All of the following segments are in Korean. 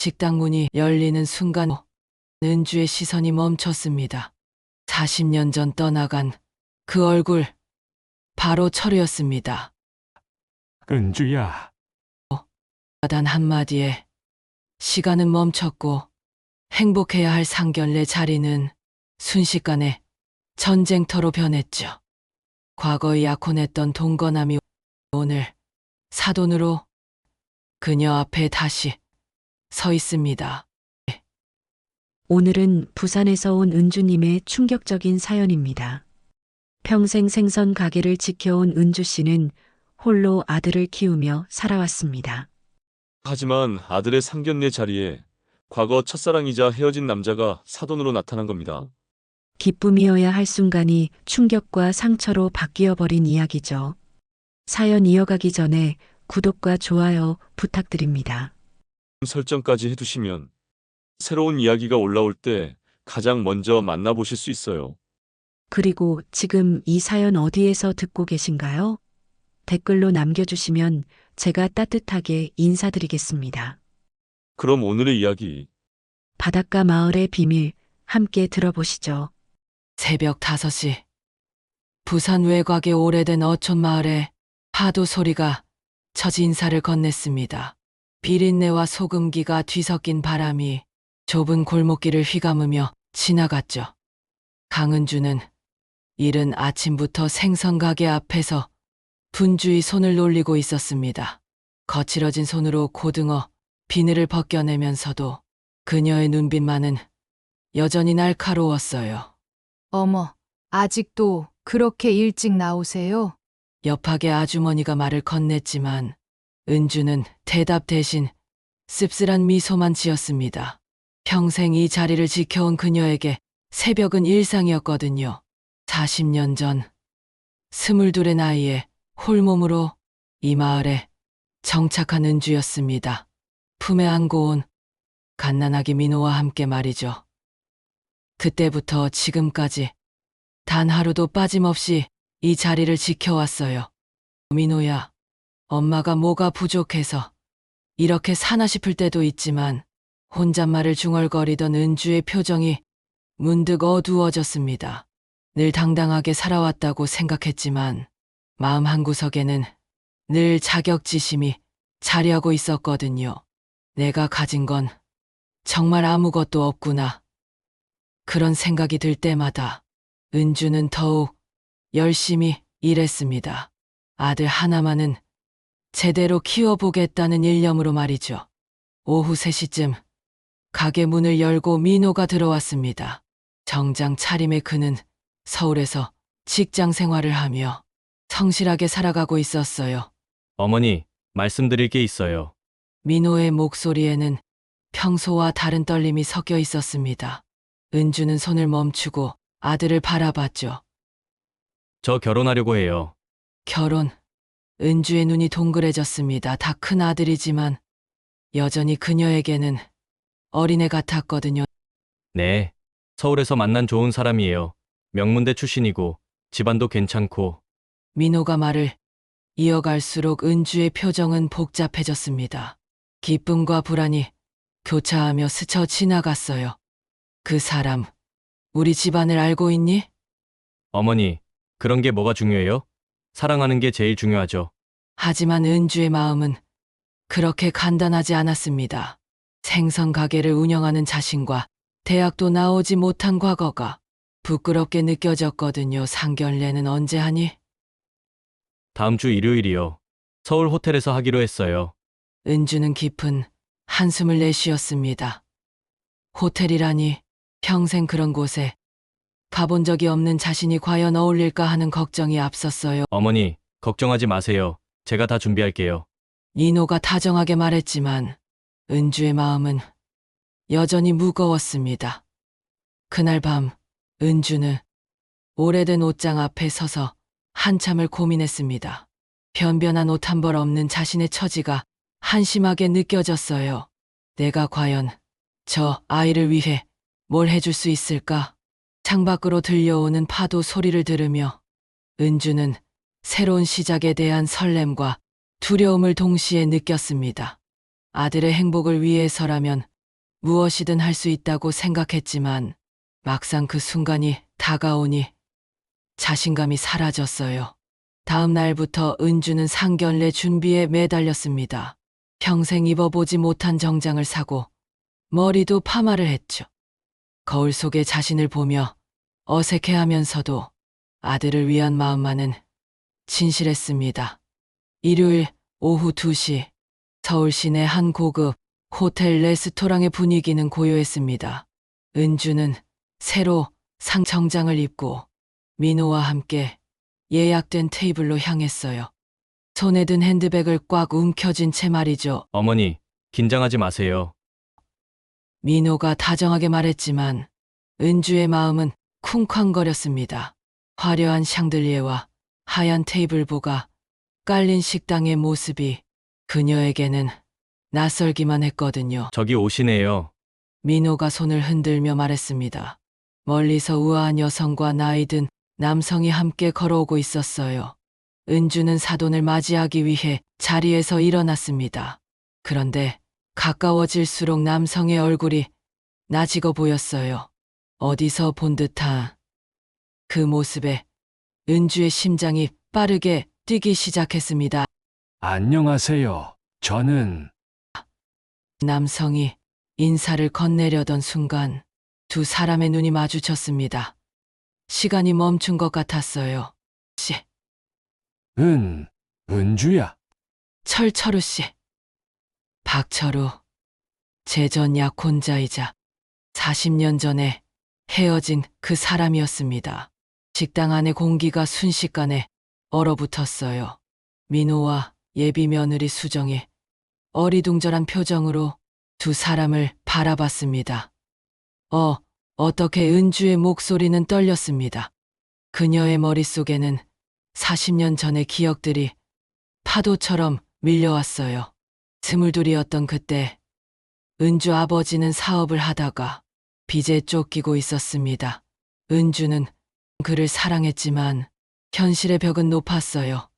식당 문이 열리는 순간 은주의 시선이 멈췄습니다. 40년 전 떠나간 그 얼굴, 바로 철우였습니다. 은주야, 단 한마디에 시간은 멈췄고 행복해야 할 상견례 자리는 순식간에 전쟁터로 변했죠. 과거에 약혼했던 동거남이 오늘 사돈으로 그녀 앞에 다시 서 있습니다. 오늘은 부산에서 온 은주님의 충격적인 사연입니다. 평생 생선 가게를 지켜온 은주 씨는 홀로 아들을 키우며 살아왔습니다. 하지만 아들의 상견례 자리에 과거 첫사랑이자 헤어진 남자가 사돈으로 나타난 겁니다. 기쁨이어야 할 순간이 충격과 상처로 바뀌어 버린 이야기죠. 사연 이어가기 전에 구독과 좋아요 부탁드립니다. 설정까지 해두시면 새로운 이야기가 올라올 때 가장 먼저 만나보실 수 있어요. 그리고 지금 이 사연 어디에서 듣고 계신가요? 댓글로 남겨주시면 제가 따뜻하게 인사드리겠습니다. 그럼 오늘의 이야기, 바닷가 마을의 비밀 함께 들어보시죠. 새벽 5시 부산 외곽의 오래된 어촌 마을에 파도 소리가 첫 인사를 건넸습니다. 비린내와 소금기가 뒤섞인 바람이 좁은 골목길을 휘감으며 지나갔죠. 강은주는 이른 아침부터 생선 가게 앞에서 분주히 손을 놀리고 있었습니다. 거칠어진 손으로 고등어, 비늘을 벗겨내면서도 그녀의 눈빛만은 여전히 날카로웠어요. 어머, 아직도 그렇게 일찍 나오세요? 옆하게 아주머니가 말을 건넸지만 은주는 대답 대신 씁쓸한 미소만 지었습니다. 평생 이 자리를 지켜온 그녀에게 새벽은 일상이었거든요. 40년 전 22의 나이에 홀몸으로 이 마을에 정착한 은주였습니다. 품에 안고 온 갓난아기 민호와 함께 말이죠. 그때부터 지금까지 단 하루도 빠짐없이 이 자리를 지켜왔어요. 민호야, 엄마가 뭐가 부족해서 이렇게 사나 싶을 때도 있지만 혼잣말을 중얼거리던 은주의 표정이 문득 어두워졌습니다. 늘 당당하게 살아왔다고 생각했지만 마음 한구석에는 늘 자격지심이 자리하고 있었거든요. 내가 가진 건 정말 아무것도 없구나. 그런 생각이 들 때마다 은주는 더욱 열심히 일했습니다. 아들 하나만은 제대로 키워보겠다는 일념으로 말이죠. 오후 3시쯤 가게 문을 열고 민호가 들어왔습니다. 정장 차림의 그는 서울에서 직장 생활을 하며 성실하게 살아가고 있었어요. 어머니, 말씀드릴 게 있어요. 민호의 목소리에는 평소와 다른 떨림이 섞여 있었습니다. 은주는 손을 멈추고 아들을 바라봤죠. 저 결혼하려고 해요. 결혼. 은주의 눈이 동그래졌습니다. 다 큰 아들이지만 여전히 그녀에게는 어린애 같았거든요. 네. 서울에서 만난 좋은 사람이에요. 명문대 출신이고 집안도 괜찮고. 민호가 말을 이어갈수록 은주의 표정은 복잡해졌습니다. 기쁨과 불안이 교차하며 스쳐 지나갔어요. 그 사람, 우리 집안을 알고 있니? 어머니, 그런 게 뭐가 중요해요? 사랑하는 게 제일 중요하죠. 하지만 은주의 마음은 그렇게 간단하지 않았습니다. 생선 가게를 운영하는 자신과 대학도 나오지 못한 과거가 부끄럽게 느껴졌거든요. 상견례는 언제 하니? 다음 주 일요일이요. 서울 호텔에서 하기로 했어요. 은주는 깊은 한숨을 내쉬었습니다. 호텔이라니, 평생 그런 곳에 가본 적이 없는 자신이 과연 어울릴까 하는 걱정이 앞섰어요. 어머니, 걱정하지 마세요. 제가 다 준비할게요. 이노가 다정하게 말했지만 은주의 마음은 여전히 무거웠습니다. 그날 밤 은주는 오래된 옷장 앞에 서서 한참을 고민했습니다. 변변한 옷 한 벌 없는 자신의 처지가 한심하게 느껴졌어요. 내가 과연 저 아이를 위해 뭘 해줄 수 있을까? 창밖으로 들려오는 파도 소리를 들으며 은주는 새로운 시작에 대한 설렘과 두려움을 동시에 느꼈습니다. 아들의 행복을 위해서라면 무엇이든 할 수 있다고 생각했지만 막상 그 순간이 다가오니 자신감이 사라졌어요. 다음 날부터 은주는 상견례 준비에 매달렸습니다. 평생 입어보지 못한 정장을 사고 머리도 파마를 했죠. 거울 속에 자신을 보며 어색해하면서도 아들을 위한 마음만은 진실했습니다. 일요일 오후 2시 서울 시내 한 고급 호텔 레스토랑의 분위기는 고요했습니다. 은주는 새로 상 정장을 입고 민호와 함께 예약된 테이블로 향했어요. 손에 든 핸드백을 꽉 움켜쥔 채 말이죠. 어머니, 긴장하지 마세요. 민호가 다정하게 말했지만 은주의 마음은 쿵쾅거렸습니다. 화려한 샹들리에와 하얀 테이블보가 깔린 식당의 모습이 그녀에게는 낯설기만 했거든요. 저기 오시네요. 민호가 손을 흔들며 말했습니다. 멀리서 우아한 여성과 나이 든 남성이 함께 걸어오고 있었어요. 은주는 사돈을 맞이하기 위해 자리에서 일어났습니다. 그런데 가까워질수록 남성의 얼굴이 나직어 보였어요. 어디서 본 듯한 그 모습에 은주의 심장이 빠르게 뛰기 시작했습니다. 안녕하세요. 저는 남성이 인사를 건네려던 순간 두 사람의 눈이 마주쳤습니다. 시간이 멈춘 것 같았어요. 은주야. 철철우 씨. 박철우. 제 전 약혼자이자 40년 전에 헤어진 그 사람이었습니다. 식당 안의 공기가 순식간에 얼어붙었어요. 민호와 예비 며느리 수정이 어리둥절한 표정으로 두 사람을 바라봤습니다. 어떻게 은주의 목소리는 떨렸습니다. 그녀의 머릿속에는 40년 전의 기억들이 파도처럼 밀려왔어요. 스물둘이었던 그때 은주 아버지는 사업을 하다가 빚에 쫓기고 있었습니다. 은주는 그를 사랑했지만 현실의 벽은 높았어요.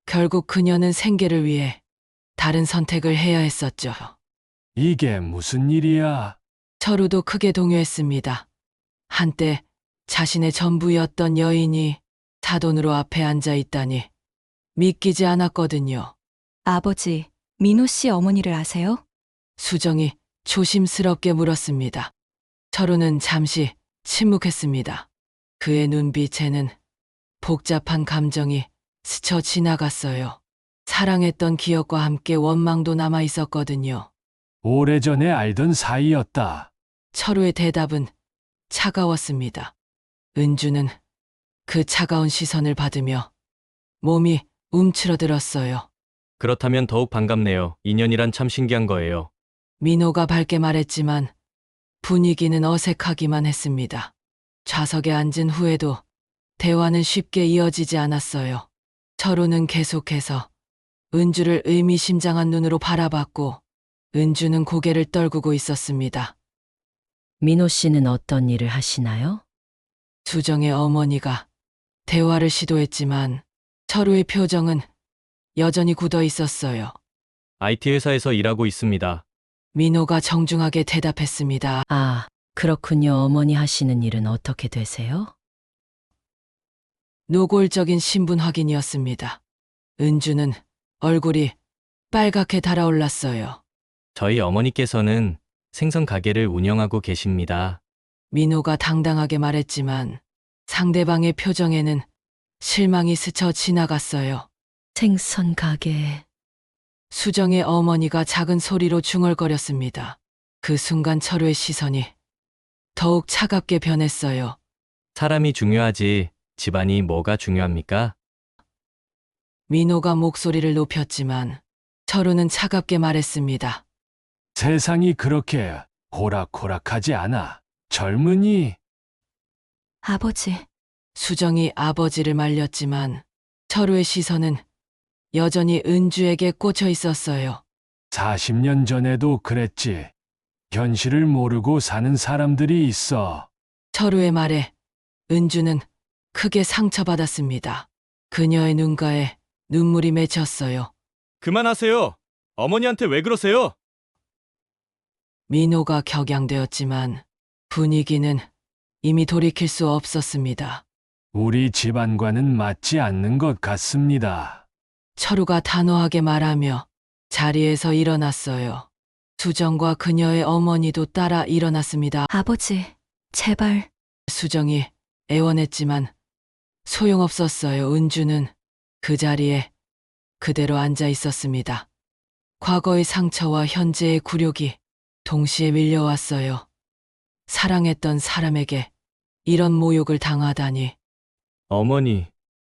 결국 그녀는 생계를 위해 다른 선택을 해야 했었죠. 이게 무슨 일이야? 철우도 크게 동요했습니다. 한때 자신의 전부였던 여인이 사돈으로 앞에 앉아 있다니 믿기지 않았거든요. 아버지, 민호 씨 어머니를 아세요? 수정이 조심스럽게 물었습니다. 철우는 잠시 침묵했습니다. 그의 눈빛에는 복잡한 감정이 스쳐 지나갔어요. 사랑했던 기억과 함께 원망도 남아 있었거든요. 오래전에 알던 사이였다. 철우의 대답은 차가웠습니다. 은주는 그 차가운 시선을 받으며 몸이 움츠러들었어요. 그렇다면 더욱 반갑네요. 인연이란 참 신기한 거예요. 민호가 밝게 말했지만 분위기는 어색하기만 했습니다. 좌석에 앉은 후에도 대화는 쉽게 이어지지 않았어요. 철우는 계속해서 은주를 의미심장한 눈으로 바라봤고 은주는 고개를 떨구고 있었습니다. 민호 씨는 어떤 일을 하시나요? 수정의 어머니가 대화를 시도했지만 철우의 표정은 여전히 굳어 있었어요. IT 회사에서 일하고 있습니다. 민호가 정중하게 대답했습니다. 아, 그렇군요. 어머니 하시는 일은 어떻게 되세요? 노골적인 신분 확인이었습니다. 은주는 얼굴이 빨갛게 달아올랐어요. 저희 어머니께서는 생선 가게를 운영하고 계십니다. 민호가 당당하게 말했지만 상대방의 표정에는 실망이 스쳐 지나갔어요. 생선 가게. 수정의 어머니가 작은 소리로 중얼거렸습니다. 그 순간 철우의 시선이 더욱 차갑게 변했어요. 사람이 중요하지 집안이 뭐가 중요합니까? 민호가 목소리를 높였지만 철우는 차갑게 말했습니다. 세상이 그렇게 호락호락하지 않아. 젊은이. 아버지, 수정이 아버지를 말렸지만 철우의 시선은 여전히 은주에게 꽂혀 있었어요. 40년 전에도 그랬지. 현실을 모르고 사는 사람들이 있어. 철우의 말에 은주는 크게 상처받았습니다. 그녀의 눈가에 눈물이 맺혔어요. 그만하세요. 어머니한테 왜 그러세요? 민호가 격양되었지만 분위기는 이미 돌이킬 수 없었습니다. 우리 집안과는 맞지 않는 것 같습니다. 철우가 단호하게 말하며 자리에서 일어났어요. 수정과 그녀의 어머니도 따라 일어났습니다. 아버지, 제발. 수정이 애원했지만 소용없었어요. 은주는 그 자리에 그대로 앉아 있었습니다. 과거의 상처와 현재의 굴욕이 동시에 밀려왔어요. 사랑했던 사람에게 이런 모욕을 당하다니. 어머니,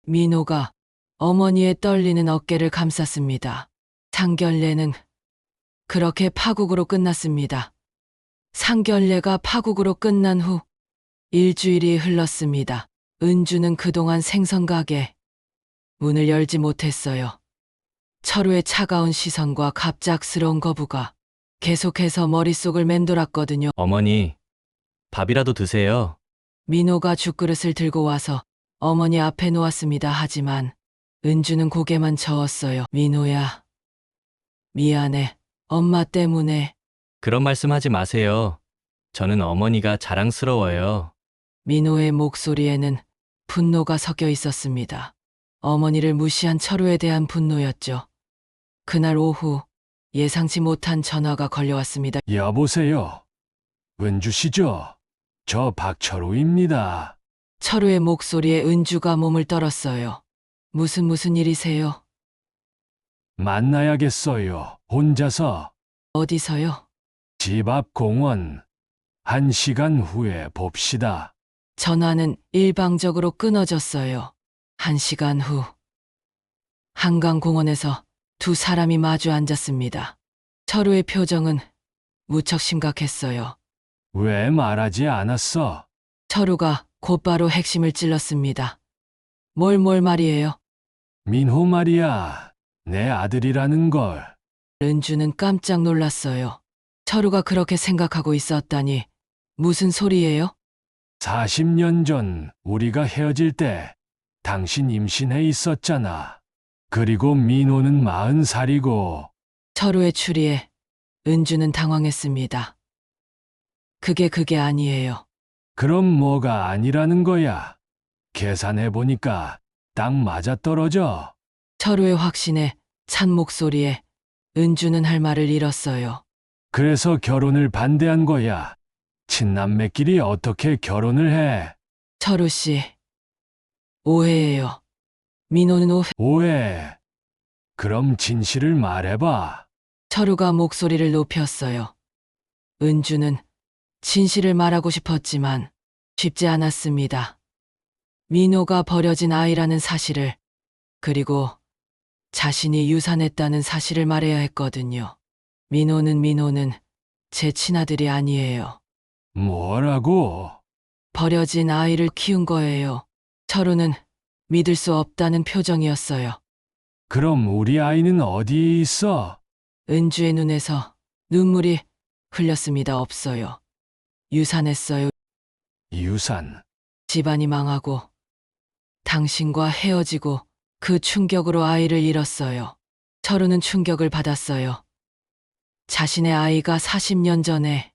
민호가 어머니의 떨리는 어깨를 감쌌습니다. 상견례는 그렇게 파국으로 끝났습니다. 상견례가 파국으로 끝난 후 일주일이 흘렀습니다. 은주는 그동안 생선가게 문을 열지 못했어요. 철우의 차가운 시선과 갑작스러운 거부가 계속해서 머릿속을 맴돌았거든요. 어머니, 밥이라도 드세요. 민호가 죽그릇을 들고 와서 어머니 앞에 놓았습니다. 하지만 은주는 고개만 저었어요. 민호야, 미안해. 엄마 때문에. 그런 말씀 하지 마세요. 저는 어머니가 자랑스러워요. 민호의 목소리에는 분노가 섞여 있었습니다. 어머니를 무시한 철우에 대한 분노였죠. 그날 오후 예상치 못한 전화가 걸려왔습니다. 여보세요. 은주 씨죠? 저 박철우입니다. 철우의 목소리에 은주가 몸을 떨었어요. 무슨 일이세요? 만나야겠어요. 혼자서. 어디서요? 집 앞 공원. 1시간 후에 봅시다. 전화는 일방적으로 끊어졌어요. 1시간 후 한강공원에서 두 사람이 마주 앉았습니다. 철우의 표정은 무척 심각했어요. 왜 말하지 않았어? 철우가 곧바로 핵심을 찔렀습니다. 뭘 말이에요? 민호 말이야. 내 아들이라는 걸. 은주는 깜짝 놀랐어요. 철우가 그렇게 생각하고 있었다니. 무슨 소리예요? 40년 전 우리가 헤어질 때 당신 임신해 있었잖아. 그리고 민호는 40살이고. 철우의 추리에 은주는 당황했습니다. 그게 아니에요. 그럼 뭐가 아니라는 거야? 계산해보니까 딱 맞아떨어져. 철우의 확신에 찬 목소리에 은주는 할 말을 잃었어요. 그래서 결혼을 반대한 거야. 친남매끼리 어떻게 결혼을 해? 철우 씨, 오해예요. 민호는 오해. 오해. 그럼 진실을 말해봐. 철우가 목소리를 높였어요. 은주는 진실을 말하고 싶었지만 쉽지 않았습니다. 민호가 버려진 아이라는 사실을, 그리고 자신이 유산했다는 사실을 말해야 했거든요. 민호는 제 친아들이 아니에요. 뭐라고? 버려진 아이를 키운 거예요. 철우는 믿을 수 없다는 표정이었어요. 그럼 우리 아이는 어디에 있어? 은주의 눈에서 눈물이 흘렸습니다. 없어요. 유산했어요. 유산. 집안이 망하고 당신과 헤어지고 그 충격으로 아이를 잃었어요. 철우는 충격을 받았어요. 자신의 아이가 40년 전에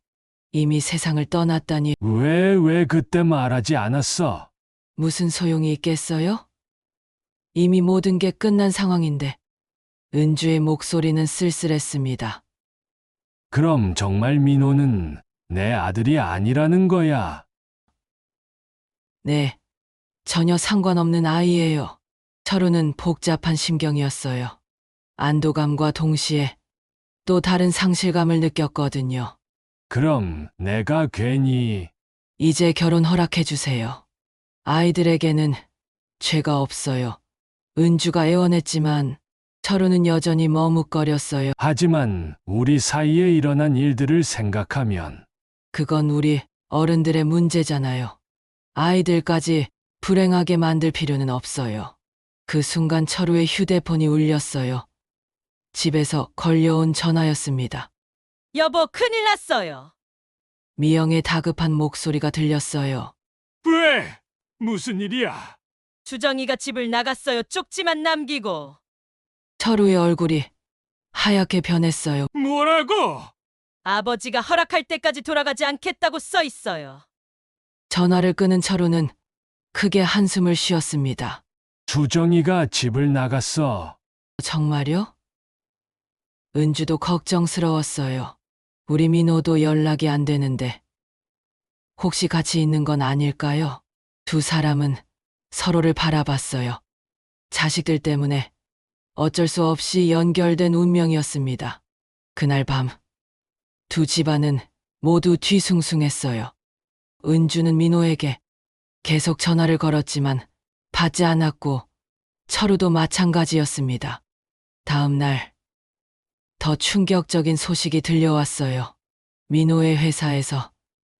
이미 세상을 떠났다니. 왜 그때 말하지 않았어? 무슨 소용이 있겠어요? 이미 모든 게 끝난 상황인데. 은주의 목소리는 쓸쓸했습니다. 그럼 정말 민호는 내 아들이 아니라는 거야. 네, 전혀 상관없는 아이예요. 철우는 복잡한 심경이었어요. 안도감과 동시에 또 다른 상실감을 느꼈거든요. 그럼 내가 괜히. 이제 결혼 허락해 주세요. 아이들에게는 죄가 없어요. 은주가 애원했지만 철우는 여전히 머뭇거렸어요. 하지만 우리 사이에 일어난 일들을 생각하면. 그건 우리 어른들의 문제잖아요. 아이들까지 불행하게 만들 필요는 없어요. 그 순간 철우의 휴대폰이 울렸어요. 집에서 걸려온 전화였습니다. 여보, 큰일 났어요. 미영의 다급한 목소리가 들렸어요. 왜? 무슨 일이야? 주정이가 집을 나갔어요. 쪽지만 남기고. 철우의 얼굴이 하얗게 변했어요. 뭐라고? 아버지가 허락할 때까지 돌아가지 않겠다고 써 있어요. 전화를 끊은 철우는 크게 한숨을 쉬었습니다. 수정이가 집을 나갔어. 정말요? 은주도 걱정스러웠어요. 우리 민호도 연락이 안 되는데 혹시 같이 있는 건 아닐까요? 두 사람은 서로를 바라봤어요. 자식들 때문에 어쩔 수 없이 연결된 운명이었습니다. 그날 밤 두 집안은 모두 뒤숭숭했어요. 은주는 민호에게 계속 전화를 걸었지만 받지 않았고 철우도 마찬가지였습니다. 다음 날 더 충격적인 소식이 들려왔어요. 민호의 회사에서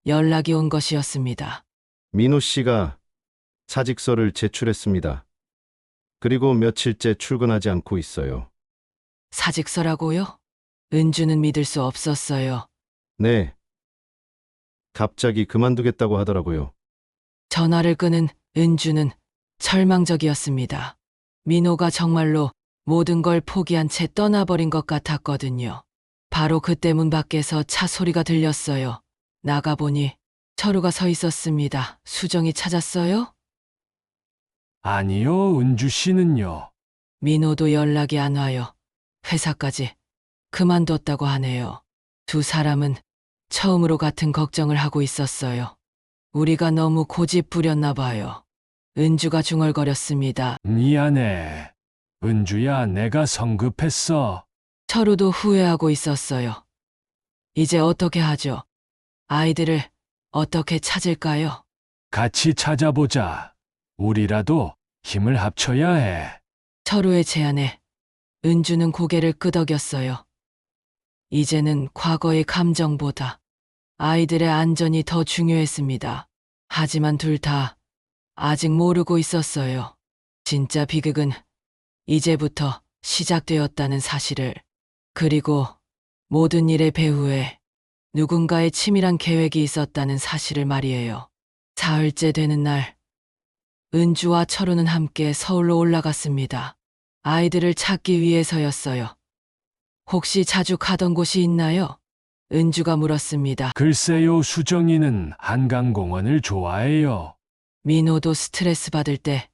연락이 온 것이었습니다. 민호 씨가 사직서를 제출했습니다. 그리고 며칠째 출근하지 않고 있어요. 사직서라고요? 은주는 믿을 수 없었어요. 네. 갑자기 그만두겠다고 하더라고요. 전화를 끊은 은주는 절망적이었습니다. 민호가 정말로 모든 걸 포기한 채 떠나버린 것 같았거든요. 바로 그때 문 밖에서 차 소리가 들렸어요. 나가보니 철우가 서 있었습니다. 수정이 찾았어요? 아니요, 은주 씨는요. 민호도 연락이 안 와요. 회사까지 그만뒀다고 하네요. 두 사람은 처음으로 같은 걱정을 하고 있었어요. 우리가 너무 고집 부렸나 봐요. 은주가 중얼거렸습니다. 미안해. 은주야, 내가 성급했어. 철우도 후회하고 있었어요. 이제 어떻게 하죠? 아이들을 어떻게 찾을까요? 같이 찾아보자. 우리라도 힘을 합쳐야 해. 철우의 제안에 은주는 고개를 끄덕였어요. 이제는 과거의 감정보다 아이들의 안전이 더 중요했습니다. 하지만 둘 다 아직 모르고 있었어요. 진짜 비극은 이제부터 시작되었다는 사실을. 그리고 모든 일의 배후에 누군가의 치밀한 계획이 있었다는 사실을 말이에요. 사흘째 되는 날, 은주와 철우는 함께 서울로 올라갔습니다. 아이들을 찾기 위해서였어요. 혹시 자주 가던 곳이 있나요? 은주가 물었습니다. 글쎄요, 수정이는 한강공원을 좋아해요. 민호도 스트레스 받을 때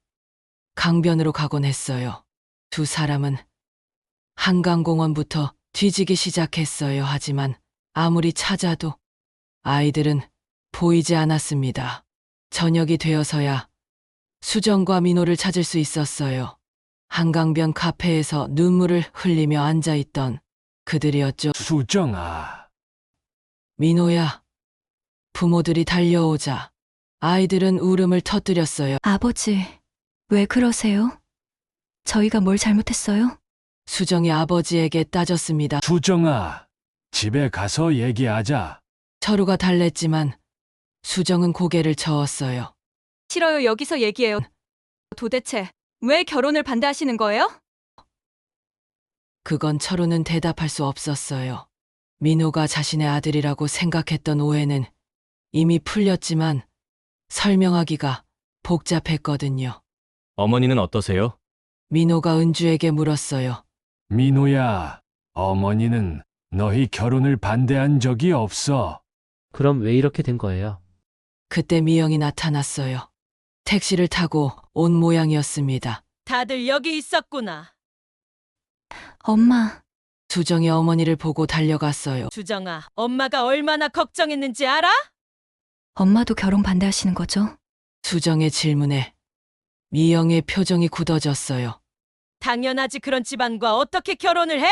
강변으로 가곤 했어요. 두 사람은 한강공원부터 뒤지기 시작했어요. 하지만 아무리 찾아도 아이들은 보이지 않았습니다. 저녁이 되어서야 수정과 민호를 찾을 수 있었어요. 한강변 카페에서 눈물을 흘리며 앉아있던 그들이었죠. 수정아. 민호야. 부모들이 달려오자 아이들은 울음을 터뜨렸어요. 아버지, 왜 그러세요? 저희가 뭘 잘못했어요? 수정이 아버지에게 따졌습니다. 수정아, 집에 가서 얘기하자. 철우가 달랬지만 수정은 고개를 저었어요. 싫어요. 여기서 얘기해요. 도대체 왜 결혼을 반대하시는 거예요? 그건 철우는 대답할 수 없었어요. 민호가 자신의 아들이라고 생각했던 오해는 이미 풀렸지만 설명하기가 복잡했거든요. 어머니는 어떠세요? 민호가 은주에게 물었어요. 민호야, 어머니는 너희 결혼을 반대한 적이 없어. 그럼 왜 이렇게 된 거예요? 그때 미영이 나타났어요. 택시를 타고 온 모양이었습니다. 다들 여기 있었구나. 엄마, 수정이 어머니를 보고 달려갔어요. 주정아, 엄마가 얼마나 걱정했는지 알아? 엄마도 결혼 반대하시는 거죠? 수정의 질문에 미영의 표정이 굳어졌어요. 당연하지. 그런 집안과 어떻게 결혼을 해?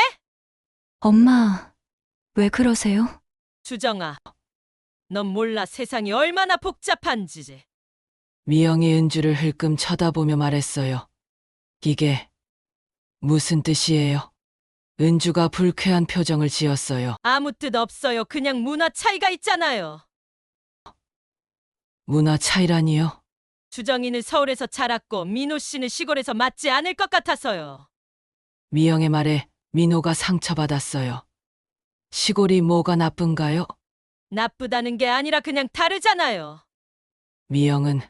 엄마, 왜 그러세요? 주정아, 넌 몰라 세상이 얼마나 복잡한지. 미영이 은주를 흘끔 쳐다보며 말했어요. 이게 무슨 뜻이에요? 은주가 불쾌한 표정을 지었어요. 아무 뜻 없어요. 그냥 문화 차이가 있잖아요. 문화 차이라니요? 주정이는 서울에서 자랐고 민호 씨는 시골에서 맞지 않을 것 같아서요. 미영의 말에 민호가 상처받았어요. 시골이 뭐가 나쁜가요? 나쁘다는 게 아니라 그냥 다르잖아요. 미영은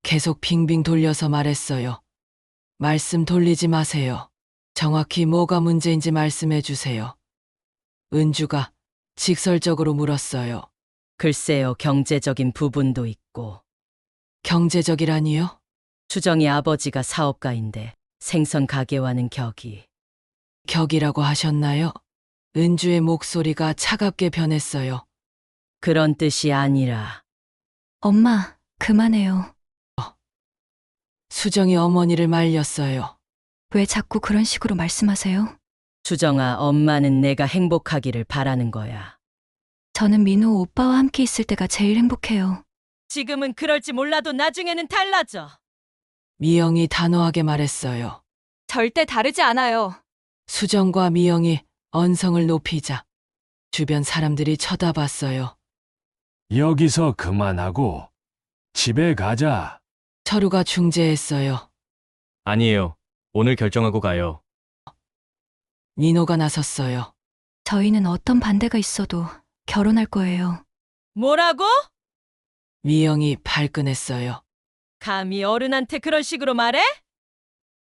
계속 빙빙 돌려서 말했어요. 말씀 돌리지 마세요. 정확히 뭐가 문제인지 말씀해 주세요. 은주가 직설적으로 물었어요. 글쎄요, 경제적인 부분도 있고. 경제적이라니요? 수정이 아버지가 사업가인데 생선 가게와는 격이. 격이라고 하셨나요? 은주의 목소리가 차갑게 변했어요. 그런 뜻이 아니라. 엄마, 그만해요. 수정이 어머니를 말렸어요. 왜 자꾸 그런 식으로 말씀하세요? 수정아, 엄마는 내가 행복하기를 바라는 거야. 저는 민호 오빠와 함께 있을 때가 제일 행복해요. 지금은 그럴지 몰라도 나중에는 달라져. 미영이 단호하게 말했어요. 절대 다르지 않아요. 수정과 미영이 언성을 높이자 주변 사람들이 쳐다봤어요. 여기서 그만하고 집에 가자. 철우가 중재했어요. 아니에요. 오늘 결정하고 가요. 민호가 나섰어요. 저희는 어떤 반대가 있어도 결혼할 거예요. 뭐라고? 미영이 발끈했어요. 감히 어른한테 그런 식으로 말해?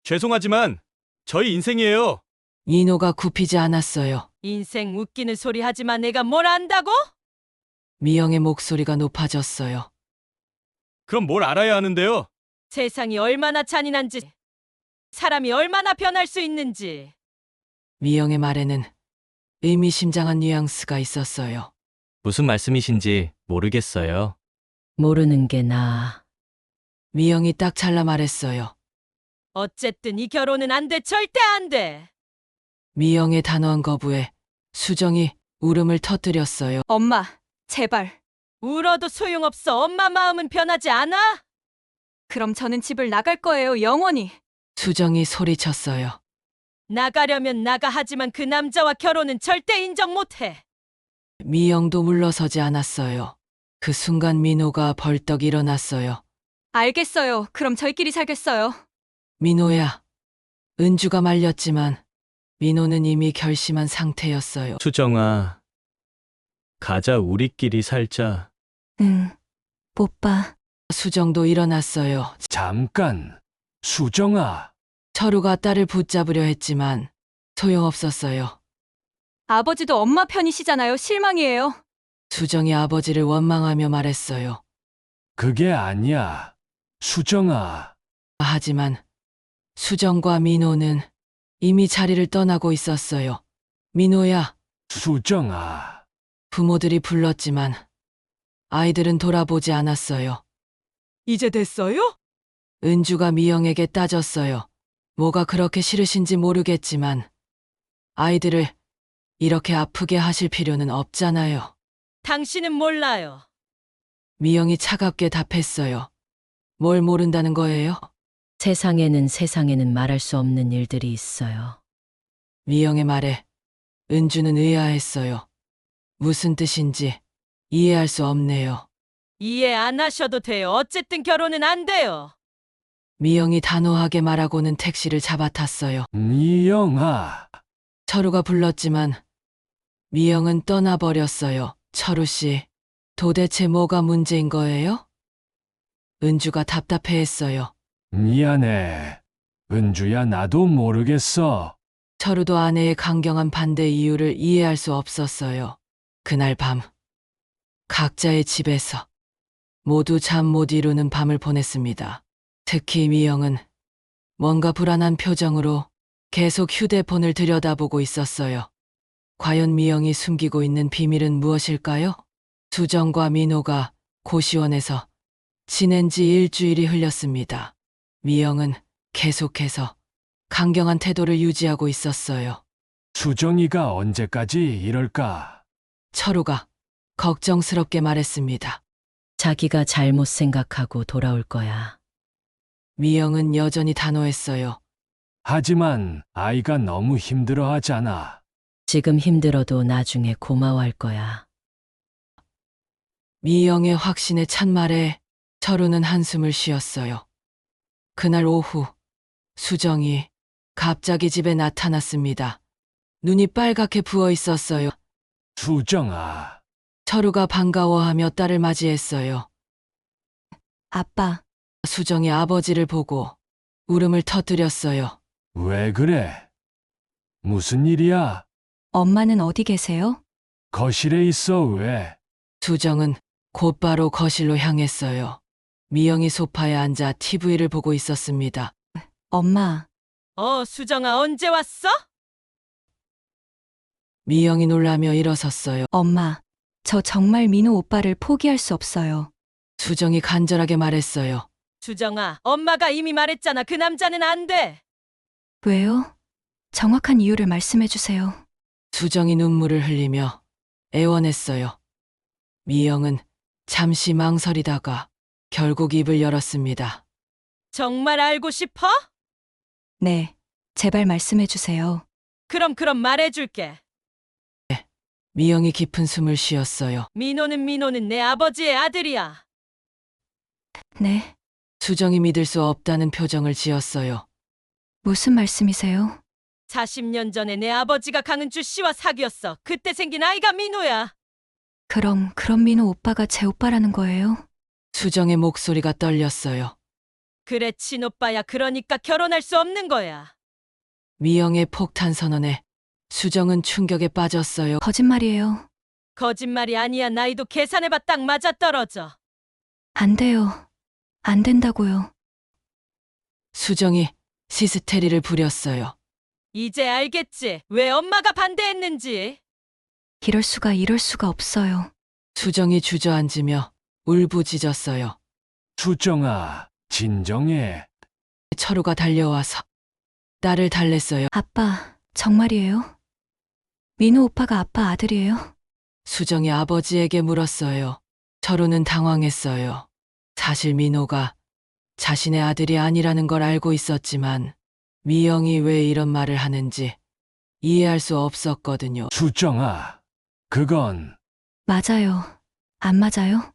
죄송하지만 저희 인생이에요. 민호가 굽히지 않았어요. 인생 웃기는 소리 하지마. 내가 뭘 안다고? 미영의 목소리가 높아졌어요. 그럼 뭘 알아야 하는데요? 세상이 얼마나 잔인한지, 사람이 얼마나 변할 수 있는지. 미영의 말에는 의미심장한 뉘앙스가 있었어요. 무슨 말씀이신지 모르겠어요. 모르는 게 나아. 미영이 딱 잘라 말했어요. 어쨌든 이 결혼은 안 돼. 절대 안 돼. 미영의 단호한 거부에 수정이 울음을 터뜨렸어요. 엄마, 제발. 울어도 소용없어. 엄마 마음은 변하지 않아. 그럼 저는 집을 나갈 거예요, 영원히. 수정이 소리쳤어요. 나가려면 나가. 하지만 그 남자와 결혼은 절대 인정 못해. 미영도 물러서지 않았어요. 그 순간 민호가 벌떡 일어났어요. 알겠어요. 그럼 저희끼리 살겠어요. 민호야. 은주가 말렸지만 민호는 이미 결심한 상태였어요. 수정아, 가자. 우리끼리 살자. 응, 오빠. 수정도 일어났어요. 잠깐. 수정아. 철우가 딸을 붙잡으려 했지만 소용없었어요. 아버지도 엄마 편이시잖아요. 실망이에요. 수정이 아버지를 원망하며 말했어요. 그게 아니야. 수정아. 하지만 수정과 민호는 이미 자리를 떠나고 있었어요. 민호야. 수정아. 부모들이 불렀지만 아이들은 돌아보지 않았어요. 이제 됐어요? 은주가 미영에게 따졌어요. 뭐가 그렇게 싫으신지 모르겠지만 아이들을 이렇게 아프게 하실 필요는 없잖아요. 당신은 몰라요. 미영이 차갑게 답했어요. 뭘 모른다는 거예요? 세상에는 말할 수 없는 일들이 있어요. 미영의 말에 은주는 의아했어요. 무슨 뜻인지 이해할 수 없네요. 이해 안 하셔도 돼요. 어쨌든 결혼은 안 돼요. 미영이 단호하게 말하고는 택시를 잡아탔어요. 미영아. 철우가 불렀지만 미영은 떠나버렸어요. 철우 씨, 도대체 뭐가 문제인 거예요? 은주가 답답해했어요. 미안해. 은주야, 나도 모르겠어. 철우도 아내의 강경한 반대 이유를 이해할 수 없었어요. 그날 밤 각자의 집에서 모두 잠 못 이루는 밤을 보냈습니다. 특히 미영은 뭔가 불안한 표정으로 계속 휴대폰을 들여다보고 있었어요. 과연 미영이 숨기고 있는 비밀은 무엇일까요? 수정과 민호가 고시원에서 지낸 지 일주일이 흘렸습니다. 미영은 계속해서 강경한 태도를 유지하고 있었어요. 수정이가 언제까지 이럴까? 철우가 걱정스럽게 말했습니다. 자기가 잘못 생각하고 돌아올 거야. 미영은 여전히 단호했어요. 하지만 아이가 너무 힘들어하잖아. 지금 힘들어도 나중에 고마워할 거야. 미영의 확신에 찬 말에 철우는 한숨을 쉬었어요. 그날 오후 수정이 갑자기 집에 나타났습니다. 눈이 빨갛게 부어 있었어요. 수정아. 철우가 반가워하며 딸을 맞이했어요. 아빠, 수정이 아버지를 보고 울음을 터뜨렸어요. 왜 그래? 무슨 일이야? 엄마는 어디 계세요? 거실에 있어 왜? 수정은 곧바로 거실로 향했어요. 미영이 소파에 앉아 TV를 보고 있었습니다. 엄마, 수정아, 언제 왔어? 미영이 놀라며 일어섰어요. 엄마, 저 정말 민호 오빠를 포기할 수 없어요. 수정이 간절하게 말했어요. 수정아, 엄마가 이미 말했잖아. 그 남자는 안 돼. 왜요? 정확한 이유를 말씀해 주세요. 수정이 눈물을 흘리며 애원했어요. 미영은 잠시 망설이다가 결국 입을 열었습니다. 정말 알고 싶어? 네, 제발 말씀해 주세요. 그럼 말해줄게. 미영이 깊은 숨을 쉬었어요. 민호는 내 아버지의 아들이야. 네, 수정이 믿을 수 없다는 표정을 지었어요. 무슨 말씀이세요? 40년 전에 내 아버지가 강은주 씨와 사귀었어. 그때 생긴 아이가 민호야. 그럼 민호 오빠가 제 오빠라는 거예요? 수정의 목소리가 떨렸어요. 그래, 친오빠야. 그러니까 결혼할 수 없는 거야. 미영의 폭탄 선언에 수정은 충격에 빠졌어요. 거짓말이에요. 거짓말이 아니야. 나이도 계산해봐 딱 맞아떨어져. 안 돼요. 안 된다고요. 수정이 시스테리를 부렸어요. 이제 알겠지? 왜 엄마가 반대했는지. 이럴 수가 없어요. 수정이 주저앉으며 울부짖었어요. 수정아, 진정해. 철우가 달려와서 딸을 달랬어요. 아빠, 정말이에요? 민호 오빠가 아빠 아들이에요? 수정이 아버지에게 물었어요. 철우는 당황했어요. 사실 민호가 자신의 아들이 아니라는 걸 알고 있었지만 미영이 왜 이런 말을 하는지 이해할 수 없었거든요. 수정아, 그건 맞아요. 안 맞아요?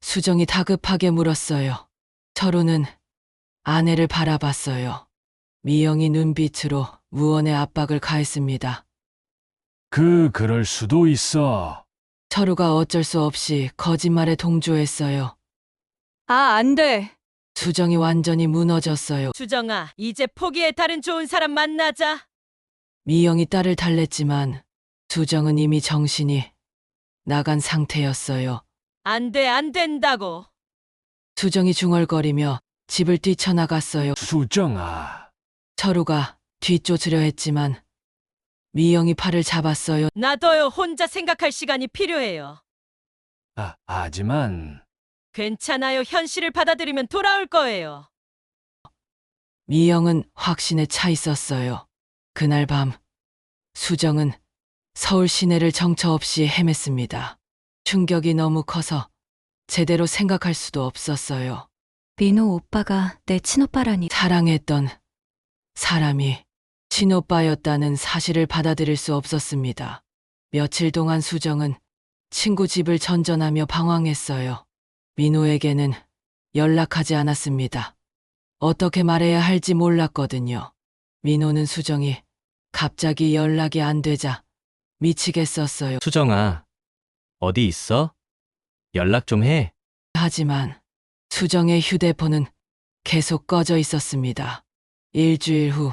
수정이 다급하게 물었어요. 철우는 아내를 바라봤어요. 미영이 눈빛으로 무언의 압박을 가했습니다. 그럴 수도 있어. 철우가 어쩔 수 없이 거짓말에 동조했어요. 아, 안 돼. 수정이 완전히 무너졌어요. 수정아, 이제 포기해. 다른 좋은 사람 만나자. 미영이 딸을 달랬지만 수정은 이미 정신이 나간 상태였어요. 안 돼, 안 된다고. 수정이 중얼거리며 집을 뛰쳐나갔어요. 수정아, 철우가 뒤쫓으려 했지만 미영이 팔을 잡았어요. 놔둬요. 혼자 생각할 시간이 필요해요. 하지만 괜찮아요. 현실을 받아들이면 돌아올 거예요. 미영은 확신에 차 있었어요. 그날 밤 수정은 서울 시내를 정처 없이 헤맸습니다. 충격이 너무 커서 제대로 생각할 수도 없었어요. 민호 오빠가 내 친오빠라니. 사랑했던 사람이 친오빠였다는 사실을 받아들일 수 없었습니다. 며칠 동안 수정은 친구 집을 전전하며 방황했어요. 민호에게는 연락하지 않았습니다. 어떻게 말해야 할지 몰랐거든요. 민호는 수정이 갑자기 연락이 안 되자 미치겠었어요. 수정아, 어디 있어? 연락 좀 해. 하지만 수정의 휴대폰은 계속 꺼져 있었습니다. 일주일 후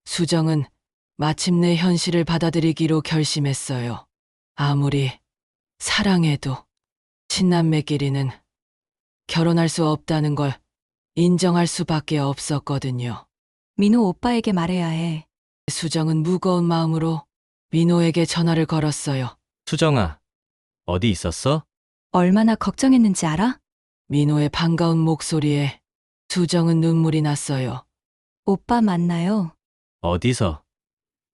수정은 마침내 현실을 받아들이기로 결심했어요. 아무리 사랑해도 친남매끼리는 결혼할 수 없다는 걸 인정할 수밖에 없었거든요. 민호 오빠에게 말해야 해. 수정은 무거운 마음으로 민호에게 전화를 걸었어요. 수정아, 어디 있었어? 얼마나 걱정했는지 알아? 민호의 반가운 목소리에 수정은 눈물이 났어요. 오빠 만나요. 어디서?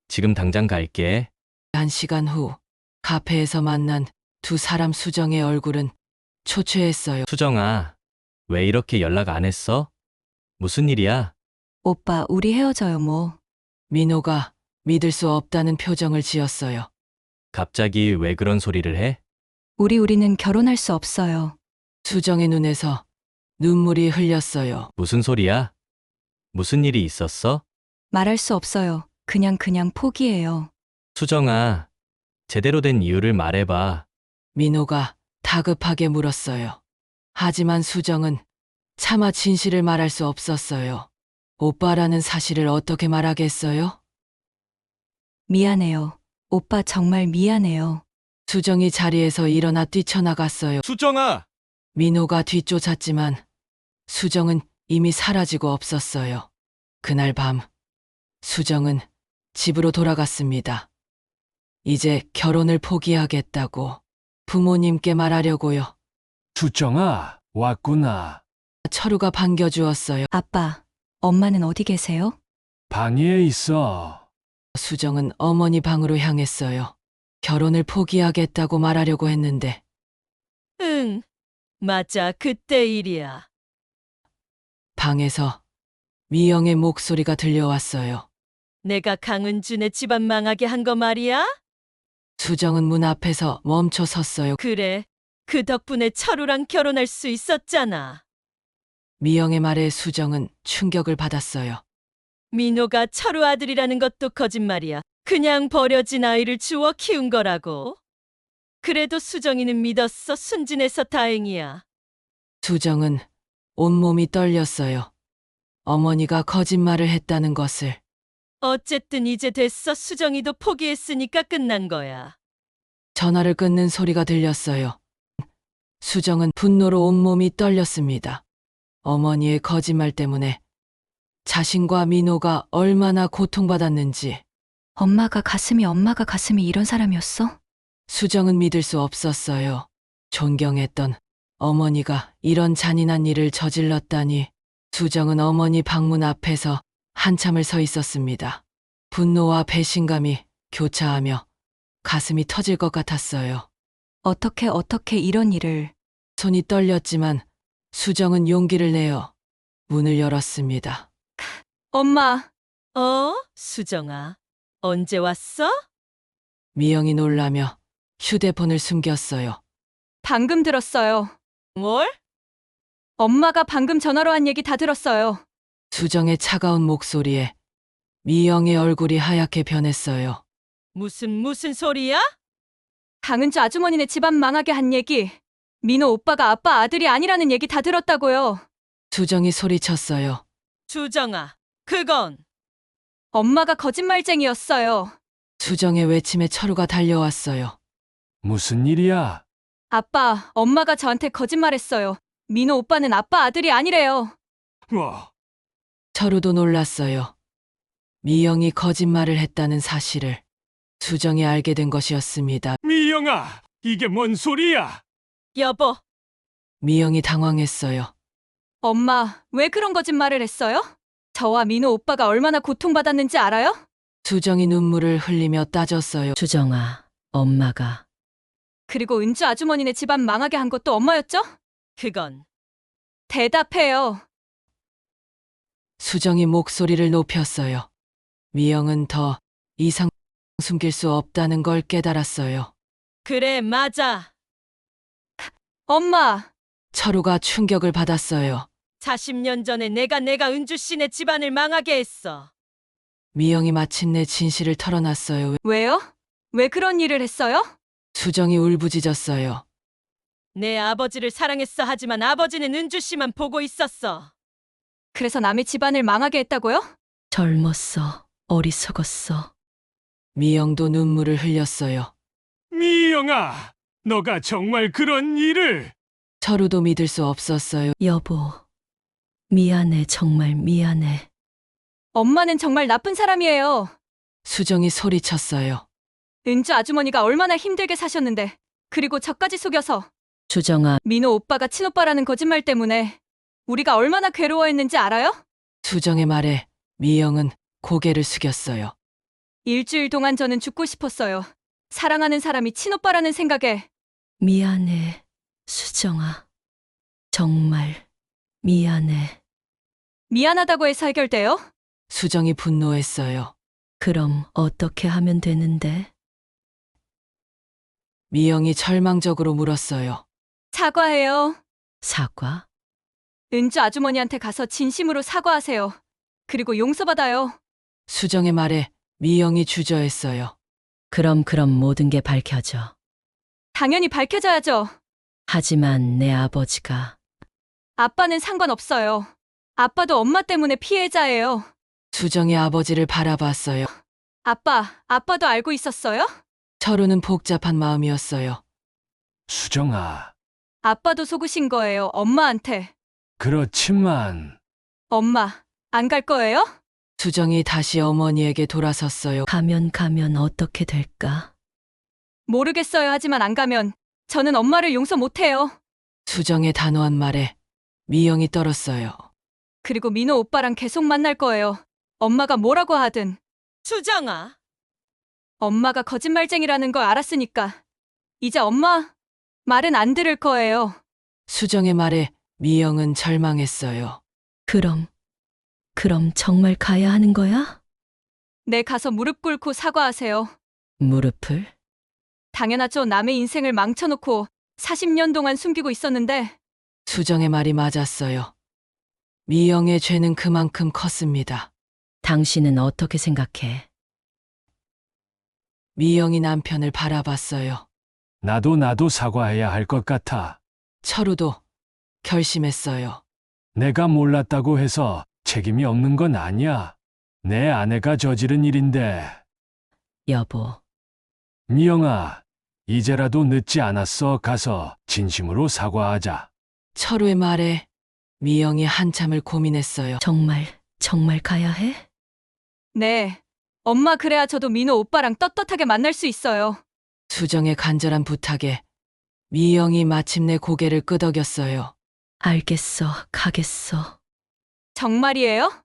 지금 당장 갈게. 1시간 후 카페에서 만난 두 사람. 수정의 얼굴은 초췌했어요. 수정아, 왜 이렇게 연락 안 했어? 무슨 일이야? 오빠, 우리 헤어져요, 뭐. 민호가 믿을 수 없다는 표정을 지었어요. 갑자기 왜 그런 소리를 해? 우리는 결혼할 수 없어요. 수정의 눈에서 눈물이 흘렸어요. 무슨 소리야? 무슨 일이 있었어? 말할 수 없어요. 그냥 포기해요. 수정아, 제대로 된 이유를 말해봐. 민호가 다급하게 물었어요. 하지만 수정은 차마 진실을 말할 수 없었어요. 오빠라는 사실을 어떻게 말하겠어요? 미안해요. 오빠 정말 미안해요. 수정이 자리에서 일어나 뛰쳐나갔어요. 수정아! 민호가 뒤쫓았지만 수정은 이미 사라지고 없었어요. 그날 밤 수정은 집으로 돌아갔습니다. 이제 결혼을 포기하겠다고 부모님께 말하려고요. 수정아, 왔구나. 철우가 반겨주었어요. 아빠, 엄마는 어디 계세요? 방에 있어. 수정은 어머니 방으로 향했어요. 결혼을 포기하겠다고 말하려고 했는데 응, 맞아. 그때 일이야. 방에서 미영의 목소리가 들려왔어요. 내가 강은준의 집안 망하게 한 거 말이야? 수정은 문 앞에서 멈춰 섰어요. 그래, 그 덕분에 철우랑 결혼할 수 있었잖아. 미영의 말에 수정은 충격을 받았어요. 민호가 철우 아들이라는 것도 거짓말이야. 그냥 버려진 아이를 주워 키운 거라고. 그래도 수정이는 믿었어. 순진해서 다행이야. 수정은 온몸이 떨렸어요. 어머니가 거짓말을 했다는 것을. 어쨌든 이제 됐어. 수정이도 포기했으니까 끝난 거야. 전화를 끊는 소리가 들렸어요. 수정은 분노로 온몸이 떨렸습니다. 어머니의 거짓말 때문에 자신과 민호가 얼마나 고통받았는지. 엄마가 가슴이 이런 사람이었어? 수정은 믿을 수 없었어요. 존경했던 어머니가 이런 잔인한 일을 저질렀다니. 수정은 어머니 방문 앞에서 한참을 서 있었습니다. 분노와 배신감이 교차하며 가슴이 터질 것 같았어요. 어떻게 이런 일을... 손이 떨렸지만 수정은 용기를 내어 문을 열었습니다. 엄마, 수정아. 언제 왔어? 미영이 놀라며 휴대폰을 숨겼어요. 방금 들었어요. 뭘? 엄마가 방금 전화로 한 얘기 다 들었어요. 수정의 차가운 목소리에 미영의 얼굴이 하얗게 변했어요. 무슨 소리야? 강은주 아주머니네 집안 망하게 한 얘기. 민호 오빠가 아빠 아들이 아니라는 얘기 다 들었다고요. 수정이 소리쳤어요. 수정아, 그건... 엄마가 거짓말쟁이였어요. 수정의 외침에 철우가 달려왔어요. 무슨 일이야? 아빠, 엄마가 저한테 거짓말했어요. 민호 오빠는 아빠 아들이 아니래요. 뭐? 철우도 놀랐어요. 미영이 거짓말을 했다는 사실을 수정이 알게 된 것이었습니다. 미영아, 이게 뭔 소리야? 여보, 미영이 당황했어요. 엄마, 왜 그런 거짓말을 했어요? 저와 민호 오빠가 얼마나 고통받았는지 알아요? 수정이 눈물을 흘리며 따졌어요. 수정아, 엄마가... 그리고 은주 아주머니네 집안 망하게 한 것도 엄마였죠? 그건... 대답해요. 수정이 목소리를 높였어요. 미영은 더 이상 숨길 수 없다는 걸 깨달았어요. 그래, 맞아. 엄마, 철우가 충격을 받았어요. 40년 전에 내가 은주 씨네 집안을 망하게 했어. 미영이 마침내 진실을 털어놨어요. 왜요? 왜 그런 일을 했어요? 수정이 울부짖었어요. 내 아버지를 사랑했어. 하지만 아버지는 은주 씨만 보고 있었어. 그래서 남의 집안을 망하게 했다고요? 젊었어. 어리석었어. 미영도 눈물을 흘렸어요. 미영아, 너가 정말 그런 일을... 철우도 믿을 수 없었어요. 여보, 미안해. 정말 미안해. 엄마는 정말 나쁜 사람이에요. 수정이 소리쳤어요. 은주 아주머니가 얼마나 힘들게 사셨는데, 그리고 저까지 속여서. 수정아, 민호 오빠가 친오빠라는 거짓말 때문에 우리가 얼마나 괴로워했는지 알아요? 수정의 말에 미영은 고개를 숙였어요. 일주일 동안 저는 죽고 싶었어요. 사랑하는 사람이 친오빠라는 생각에. 미안해, 수정아. 정말 미안해. 미안하다고 해서 해결돼요? 수정이 분노했어요. 그럼 어떻게 하면 되는데? 미영이 절망적으로 물었어요. 사과해요. 사과? 은주 아주머니한테 가서 진심으로 사과하세요. 그리고 용서받아요. 수정의 말에 미영이 주저했어요. 그럼 모든 게 밝혀져. 당연히 밝혀져야죠. 하지만 내 아버지가... 아빠는 상관없어요. 아빠도 엄마 때문에 피해자예요. 수정이 아버지를 바라봤어요. 아빠도 알고 있었어요? 철우는 복잡한 마음이었어요. 수정아, 아빠도 속으신 거예요, 엄마한테. 그렇지만 엄마, 안 갈 거예요? 수정이 다시 어머니에게 돌아섰어요. 가면 어떻게 될까? 모르겠어요 하지만 안 가면 저는 엄마를 용서 못해요. 수정의 단호한 말에 미영이 떨었어요. 그리고 민호 오빠랑 계속 만날 거예요. 엄마가 뭐라고 하든. 수정아, 엄마가 거짓말쟁이라는 걸 알았으니까. 이제 엄마 말은 안 들을 거예요. 수정의 말에 미영은 절망했어요. 그럼 정말 가야 하는 거야? 네, 가서 무릎 꿇고 사과하세요. 무릎을? 당연하죠. 남의 인생을 망쳐놓고 40년 동안 숨기고 있었는데. 수정의 말이 맞았어요. 미영의 죄는 그만큼 컸습니다. 당신은 어떻게 생각해? 미영이 남편을 바라봤어요. 나도 사과해야 할 것 같아. 철우도 결심했어요. 내가 몰랐다고 해서 책임이 없는 건 아니야. 내 아내가 저지른 일인데. 여보, 미영아, 이제라도 늦지 않았어. 가서 진심으로 사과하자. 철우의 말에 미영이 한참을 고민했어요. 정말 가야 해? 네. 엄마 그래야 저도 민호 오빠랑 떳떳하게 만날 수 있어요. 수정의 간절한 부탁에 미영이 마침내 고개를 끄덕였어요. 알겠어, 가겠어. 정말이에요?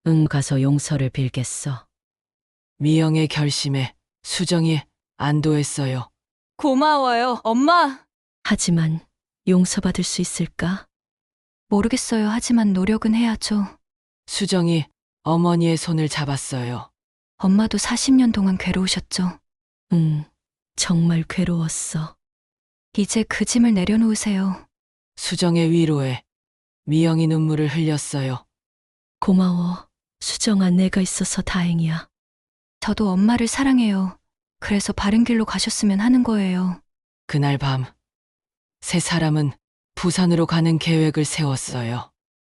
응, 가서 용서를 빌겠어. 미영의 결심에 수정이 안도했어요. 고마워요, 엄마. 하지만 용서받을 수 있을까? 모르겠어요. 하지만 노력은 해야죠. 수정이 어머니의 손을 잡았어요. 엄마도 40년 동안 괴로우셨죠. 응, 정말 괴로웠어. 이제 그 짐을 내려놓으세요. 수정의 위로에 미영이 눈물을 흘렸어요. 고마워. 수정아, 내가 있어서 다행이야. 저도 엄마를 사랑해요. 그래서 바른 길로 가셨으면 하는 거예요. 그날 밤, 세 사람은 부산으로 가는 계획을 세웠어요.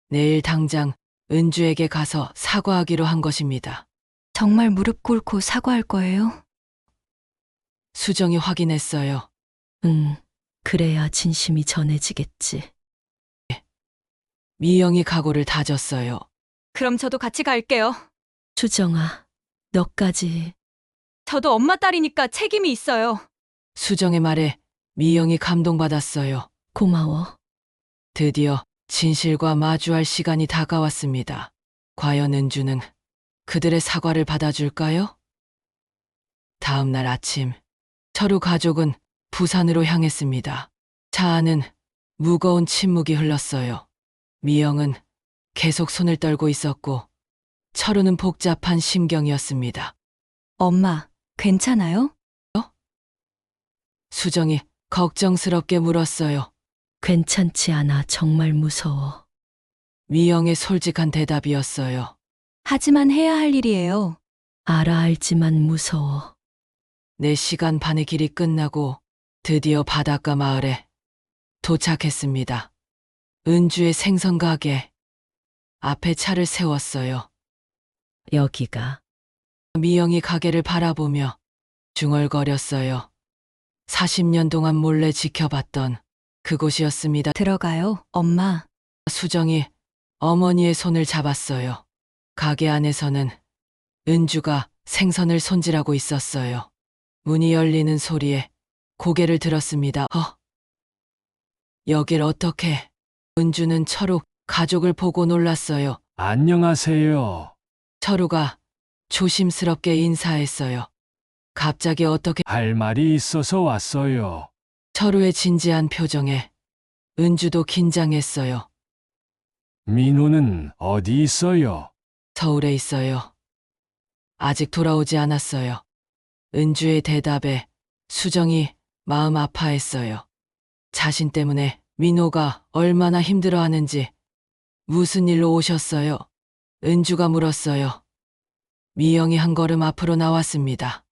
내일 당장 은주에게 가서 사과하기로 한 것입니다. 정말 무릎 꿇고 사과할 거예요? 수정이 확인했어요. 응, 그래야 진심이 전해지겠지. 미영이 각오를 다졌어요. 그럼 저도 같이 갈게요. 수정아, 너까지. 저도 엄마 딸이니까 책임이 있어요. 수정의 말에 미영이 감동받았어요. 고마워. 드디어 진실과 마주할 시간이 다가왔습니다. 과연 은주는 그들의 사과를 받아줄까요? 다음 날 아침, 철우 가족은 부산으로 향했습니다. 차 안은 무거운 침묵이 흘렀어요. 미영은 계속 손을 떨고 있었고, 철우는 복잡한 심경이었습니다. 엄마, 괜찮아요? 수정이 걱정스럽게 물었어요. 괜찮지 않아. 정말 무서워. 미영의 솔직한 대답이었어요. 하지만 해야 할 일이에요. 알지만 무서워. 4시간 반의 길이 끝나고 드디어 바닷가 마을에 도착했습니다. 은주의 생선 가게 앞에 차를 세웠어요. 여기가. 미영이 가게를 바라보며 중얼거렸어요. 40년 동안 몰래 지켜봤던 그곳이었습니다. 들어가요, 엄마. 수정이 어머니의 손을 잡았어요. 가게 안에서는 은주가 생선을 손질하고 있었어요. 문이 열리는 소리에 고개를 들었습니다. 여길 어떻게? 은주는 철우 가족을 보고 놀랐어요. 안녕하세요. 철우가 조심스럽게 인사했어요. 갑자기 어떻게? 할 말이 있어서 왔어요. 철우의 진지한 표정에 은주도 긴장했어요. 민호는 어디 있어요? 서울에 있어요. 아직 돌아오지 않았어요. 은주의 대답에 수정이 마음 아파했어요. 자신 때문에 민호가 얼마나 힘들어하는지. 무슨 일로 오셨어요? 은주가 물었어요. 미영이 한 걸음 앞으로 나왔습니다.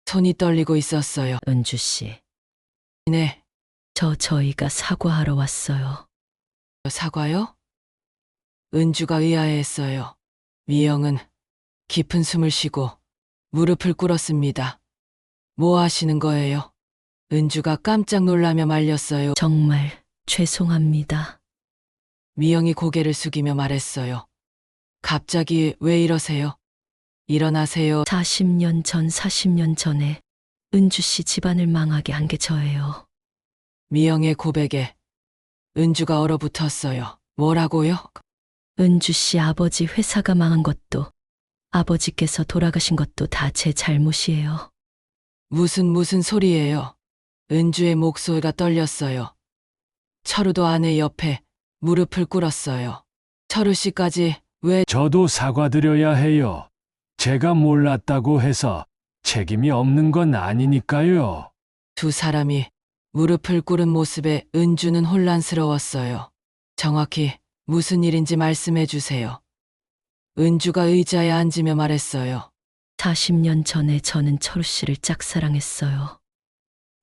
손이 떨리고 있었어요. 은주 씨. 네. 저희가 사과하러 왔어요. 사과요? 은주가 의아해했어요. 미영은 깊은 숨을 쉬고 무릎을 꿇었습니다. 뭐 하시는 거예요? 은주가 깜짝 놀라며 말렸어요. 정말 죄송합니다. 미영이 고개를 숙이며 말했어요. 갑자기 왜 이러세요? 일어나세요. 40년 전에 은주 씨 집안을 망하게 한 게 저예요. 미영의 고백에 은주가 얼어붙었어요. 뭐라고요? 은주 씨 아버지 회사가 망한 것도 아버지께서 돌아가신 것도 다 제 잘못이에요. 무슨 소리예요? 은주의 목소리가 떨렸어요. 철우도 아내 옆에 무릎을 꿇었어요. 철우 씨까지 왜 저도 사과드려야 해요. 제가 몰랐다고 해서 책임이 없는 건 아니니까요. 두 사람이 무릎을 꿇은 모습에 은주는 혼란스러웠어요. 정확히 무슨 일인지 말씀해 주세요. 은주가 의자에 앉으며 말했어요. 40년 전에 저는 철우 씨를 짝사랑했어요.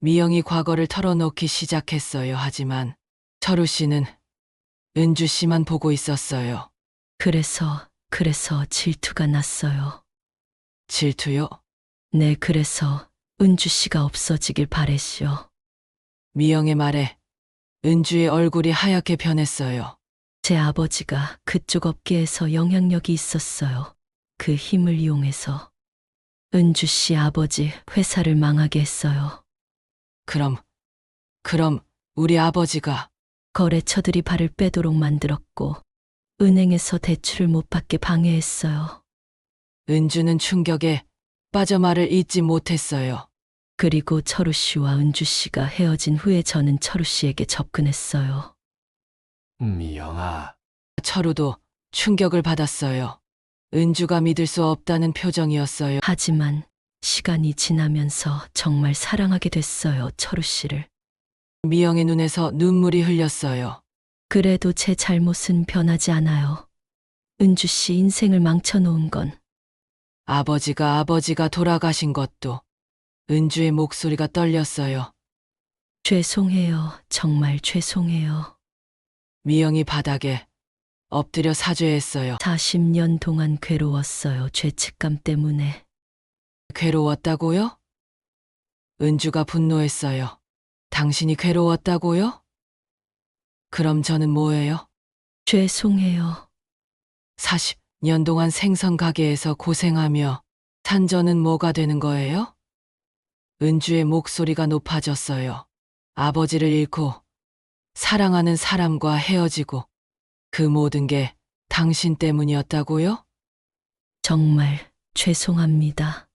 미영이 과거를 털어놓기 시작했어요. 하지만 철우 씨는 은주 씨만 보고 있었어요. 그래서 질투가 났어요. 질투요? 네, 그래서 은주 씨가 없어지길 바랬쇼. 미영의 말에 은주의 얼굴이 하얗게 변했어요. 제 아버지가 그쪽 업계에서 영향력이 있었어요. 그 힘을 이용해서 은주 씨 아버지 회사를 망하게 했어요. 그럼 우리 아버지가 거래처들이 발을 빼도록 만들었고 은행에서 대출을 못 받게 방해했어요. 은주는 충격에 빠져 말을 잇지 못했어요. 그리고 철우 씨와 은주 씨가 헤어진 후에 저는 철우 씨에게 접근했어요. 미영아, 철우도 충격을 받았어요. 은주가 믿을 수 없다는 표정이었어요. 하지만 시간이 지나면서 정말 사랑하게 됐어요, 철우 씨를. 미영의 눈에서 눈물이 흘렸어요. 그래도 제 잘못은 변하지 않아요. 은주 씨 인생을 망쳐놓은 건 아버지가 돌아가신 것도. 은주의 목소리가 떨렸어요. 죄송해요. 정말 죄송해요. 미영이 바닥에 엎드려 사죄했어요. 40년 동안 괴로웠어요. 죄책감 때문에. 괴로웠다고요? 은주가 분노했어요. 당신이 괴로웠다고요? 그럼 저는 뭐예요? 죄송해요. 40년 동안 생선 가게에서 고생하며 산 저는 뭐가 되는 거예요? 은주의 목소리가 높아졌어요. 아버지를 잃고 사랑하는 사람과 헤어지고 그 모든 게 당신 때문이었다고요? 정말 죄송합니다.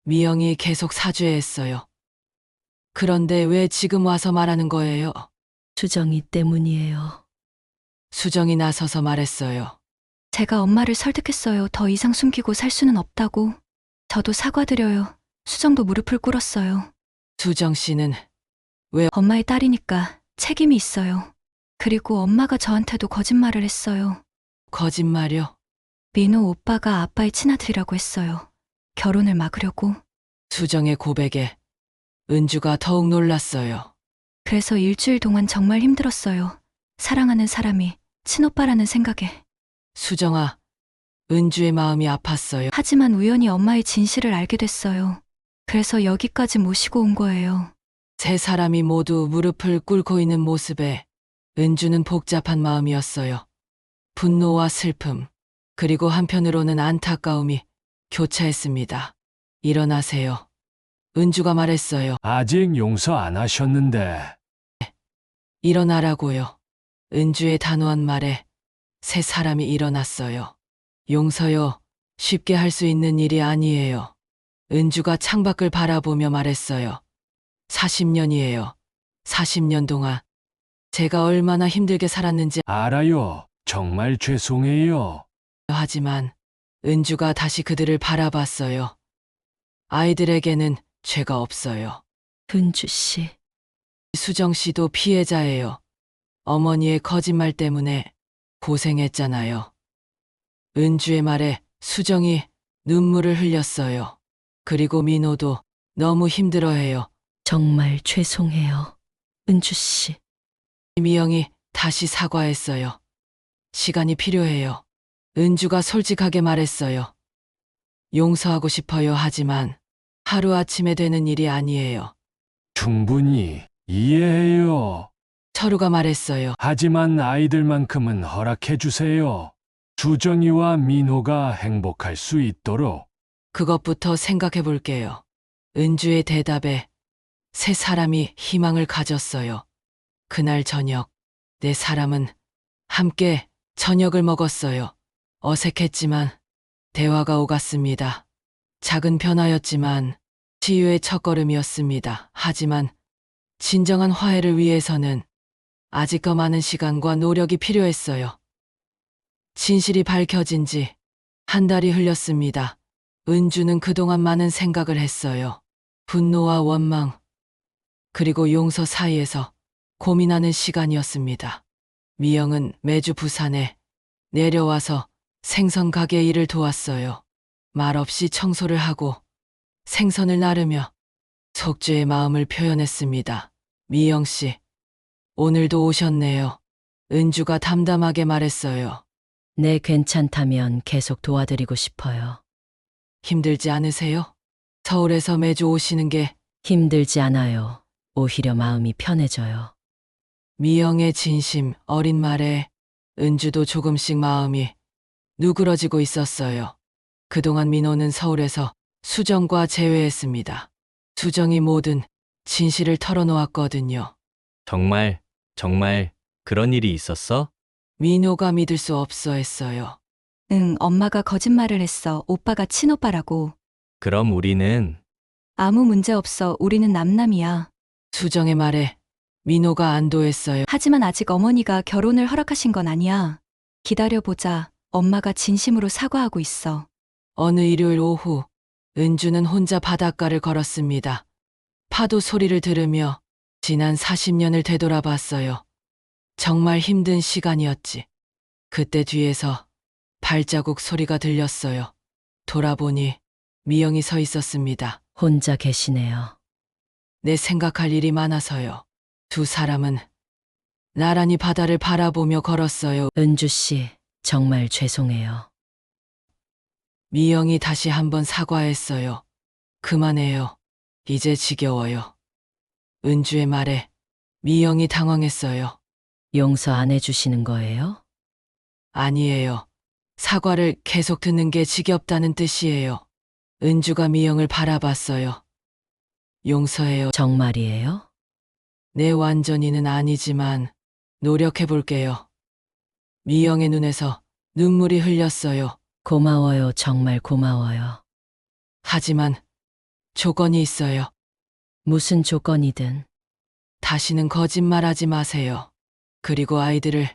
미영이 계속 사죄했어요. 그런데 왜 지금 와서 말하는 거예요? 수정이 때문이에요. 수정이 나서서 말했어요. 제가 엄마를 설득했어요. 더 이상 숨기고 살 수는 없다고. 저도 사과드려요. 수정도 무릎을 꿇었어요. 수정 씨는 엄마의 딸이니까 책임이 있어요. 그리고 엄마가 저한테도 거짓말을 했어요. 거짓말이요? 민호 오빠가 아빠의 친아들이라고 했어요. 결혼을 막으려고. 수정의 고백에 은주가 더욱 놀랐어요. 그래서 일주일 동안 정말 힘들었어요. 사랑하는 사람이 친오빠라는 생각에. 수정아, 은주의 마음이 아팠어요. 하지만 우연히 엄마의 진실을 알게 됐어요. 그래서 여기까지 모시고 온 거예요. 세 사람이 모두 무릎을 꿇고 있는 모습에 은주는 복잡한 마음이었어요. 분노와 슬픔, 그리고 한편으로는 안타까움이 교차했습니다. 일어나세요. 은주가 말했어요. 아직 용서 안 하셨는데. 일어나라고요. 은주의 단호한 말에 세 사람이 일어났어요. 용서요. 쉽게 할 수 있는 일이 아니에요. 은주가 창밖을 바라보며 말했어요. 40년이에요. 40년 동안 제가 얼마나 힘들게 살았는지 알아요. 정말 죄송해요. 하지만 은주가 다시 그들을 바라봤어요. 아이들에게는 죄가 없어요. 은주 씨. 수정 씨도 피해자예요. 어머니의 거짓말 때문에 고생했잖아요. 은주의 말에 수정이 눈물을 흘렸어요. 그리고 민호도 너무 힘들어해요. 정말 죄송해요. 은주 씨. 미영이 다시 사과했어요. 시간이 필요해요. 은주가 솔직하게 말했어요. 용서하고 싶어요. 하지만 하루아침에 되는 일이 아니에요. 충분히 이해해요. 철우가 말했어요. 하지만 아이들만큼은 허락해 주세요. 수정이와 민호가 행복할 수 있도록. 그것부터 생각해 볼게요. 은주의 대답에 세 사람이 희망을 가졌어요. 그날 저녁, 네 사람은 함께 저녁을 먹었어요. 어색했지만 대화가 오갔습니다. 작은 변화였지만 치유의 첫걸음이었습니다. 하지만 진정한 화해를 위해서는 아직 더 많은 시간과 노력이 필요했어요. 진실이 밝혀진 지 한 달이 흘렸습니다. 은주는 그동안 많은 생각을 했어요. 분노와 원망, 그리고 용서 사이에서 고민하는 시간이었습니다. 미영은 매주 부산에 내려와서 생선 가게 일을 도왔어요. 말없이 청소를 하고 생선을 나르며 속죄의 마음을 표현했습니다. 미영 씨, 오늘도 오셨네요. 은주가 담담하게 말했어요. 네, 괜찮다면 계속 도와드리고 싶어요. 힘들지 않으세요? 서울에서 매주 오시는 게 힘들지 않아요. 오히려 마음이 편해져요. 미영의 진심 어린 말에 은주도 조금씩 마음이 누그러지고 있었어요. 그동안 민호는 서울에서 수정과 재회했습니다. 수정이 모든 진실을 털어놓았거든요. 정말 그런 일이 있었어? 민호가 믿을 수 없어 했어요. 응, 엄마가 거짓말을 했어. 오빠가 친오빠라고. 그럼 우리는 아무 문제 없어. 우리는 남남이야. 수정의 말에 민호가 안도했어요. 하지만 아직 어머니가 결혼을 허락하신 건 아니야. 기다려보자. 엄마가 진심으로 사과하고 있어. 어느 일요일 오후 은주는 혼자 바닷가를 걸었습니다. 파도 소리를 들으며 지난 40년을 되돌아봤어요. 정말 힘든 시간이었지. 그때 뒤에서 발자국 소리가 들렸어요. 돌아보니 미영이 서 있었습니다. 혼자 계시네요. 내 생각할 일이 많아서요. 두 사람은 나란히 바다를 바라보며 걸었어요. 은주 씨, 정말 죄송해요. 미영이 다시 한번 사과했어요. 그만해요. 이제 지겨워요. 은주의 말에 미영이 당황했어요. 용서 안 해주시는 거예요? 아니에요. 사과를 계속 듣는 게 지겹다는 뜻이에요. 은주가 미영을 바라봤어요. 용서해요. 정말이에요? 네, 완전히는 아니지만 노력해 볼게요. 미영의 눈에서 눈물이 흘렸어요. 고마워요. 정말 고마워요. 하지만 조건이 있어요. 무슨 조건이든. 다시는 거짓말하지 마세요. 그리고 아이들을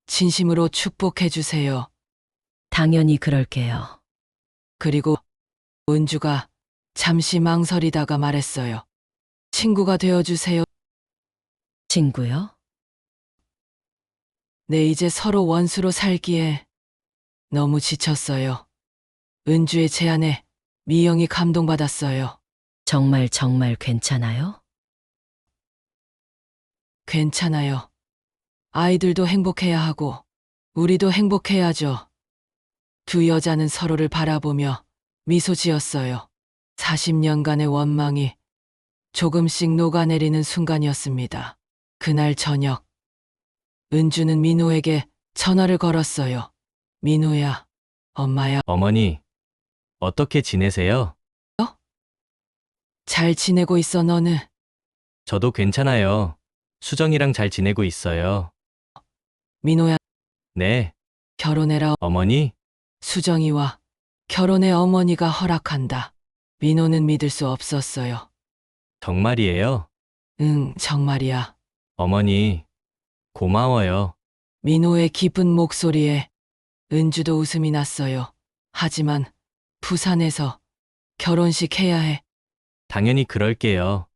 진심으로 축복해 주세요. 당연히 그럴게요. 그리고 은주가 잠시 망설이다가 말했어요. 친구가 되어주세요. 친구요? 네, 이제 서로 원수로 살기에 너무 지쳤어요. 은주의 제안에 미영이 감동받았어요. 정말 괜찮아요? 괜찮아요. 아이들도 행복해야 하고 우리도 행복해야죠. 두 여자는 서로를 바라보며 미소 지었어요. 40년간의 원망이 조금씩 녹아내리는 순간이었습니다. 그날 저녁, 은주는 민호에게 전화를 걸었어요. 민호야, 엄마야. 어머니, 어떻게 지내세요? 잘 지내고 있어, 너는? 저도 괜찮아요. 수정이랑 잘 지내고 있어요. 민호야, 네, 결혼해라. 어머니? 수정이와 결혼의 어머니가 허락한다. 민호는 믿을 수 없었어요. 정말이에요? 응, 정말이야. 어머니, 고마워요. 민호의 기쁜 목소리에 은주도 웃음이 났어요. 하지만 부산에서 결혼식 해야 해. 당연히 그럴게요.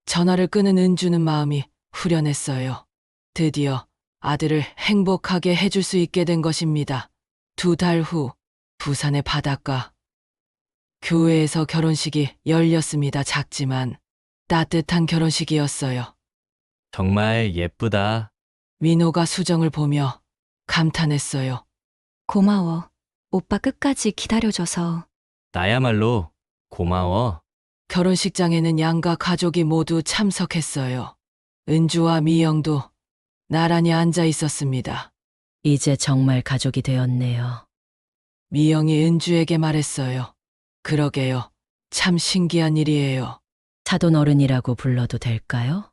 전화를 끄는 은주는 마음이 후련했어요. 드디어 아들을 행복하게 해줄 수 있게 된 것입니다. 2달 후 부산의 바닷가 교회에서 결혼식이 열렸습니다. 작지만 따뜻한 결혼식이었어요. 정말 예쁘다. 민호가 수정을 보며 감탄했어요. 고마워. 오빠 끝까지 기다려줘서. 나야말로 고마워. 결혼식장에는 양가 가족이 모두 참석했어요. 은주와 미영도 나란히 앉아 있었습니다. 이제 정말 가족이 되었네요. 미영이 은주에게 말했어요. 그러게요. 참 신기한 일이에요. 사돈 어른이라고 불러도 될까요?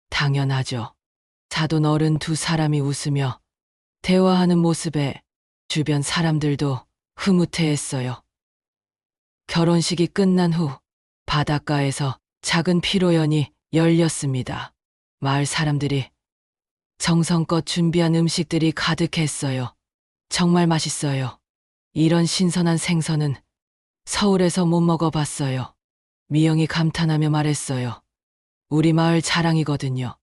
당연하죠. 사돈 어른 두 사람이 웃으며 대화하는 모습에 주변 사람들도 흐뭇해했어요. 결혼식이 끝난 후 바닷가에서 작은 피로연이 열렸습니다. 마을 사람들이 정성껏 준비한 음식들이 가득했어요. 정말 맛있어요. 이런 신선한 생선은 서울에서 못 먹어봤어요. 미영이 감탄하며 말했어요. 우리 마을 자랑이거든요.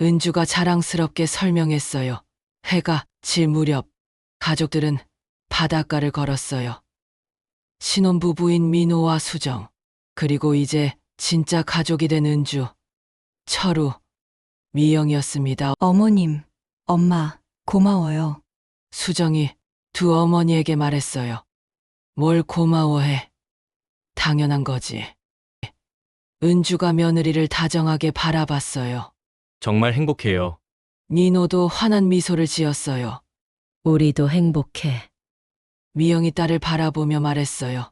은주가 자랑스럽게 설명했어요. 해가 질 무렵 가족들은 바닷가를 걸었어요. 신혼부부인 민호와 수정, 그리고 이제 진짜 가족이 된 은주, 철우, 미영이었습니다. 어머님, 엄마, 고마워요. 수정이 두 어머니에게 말했어요. 뭘 고마워해. 당연한 거지. 은주가 며느리를 다정하게 바라봤어요. 정말 행복해요. 민호도 환한 미소를 지었어요. 우리도 행복해. 미영이 딸을 바라보며 말했어요.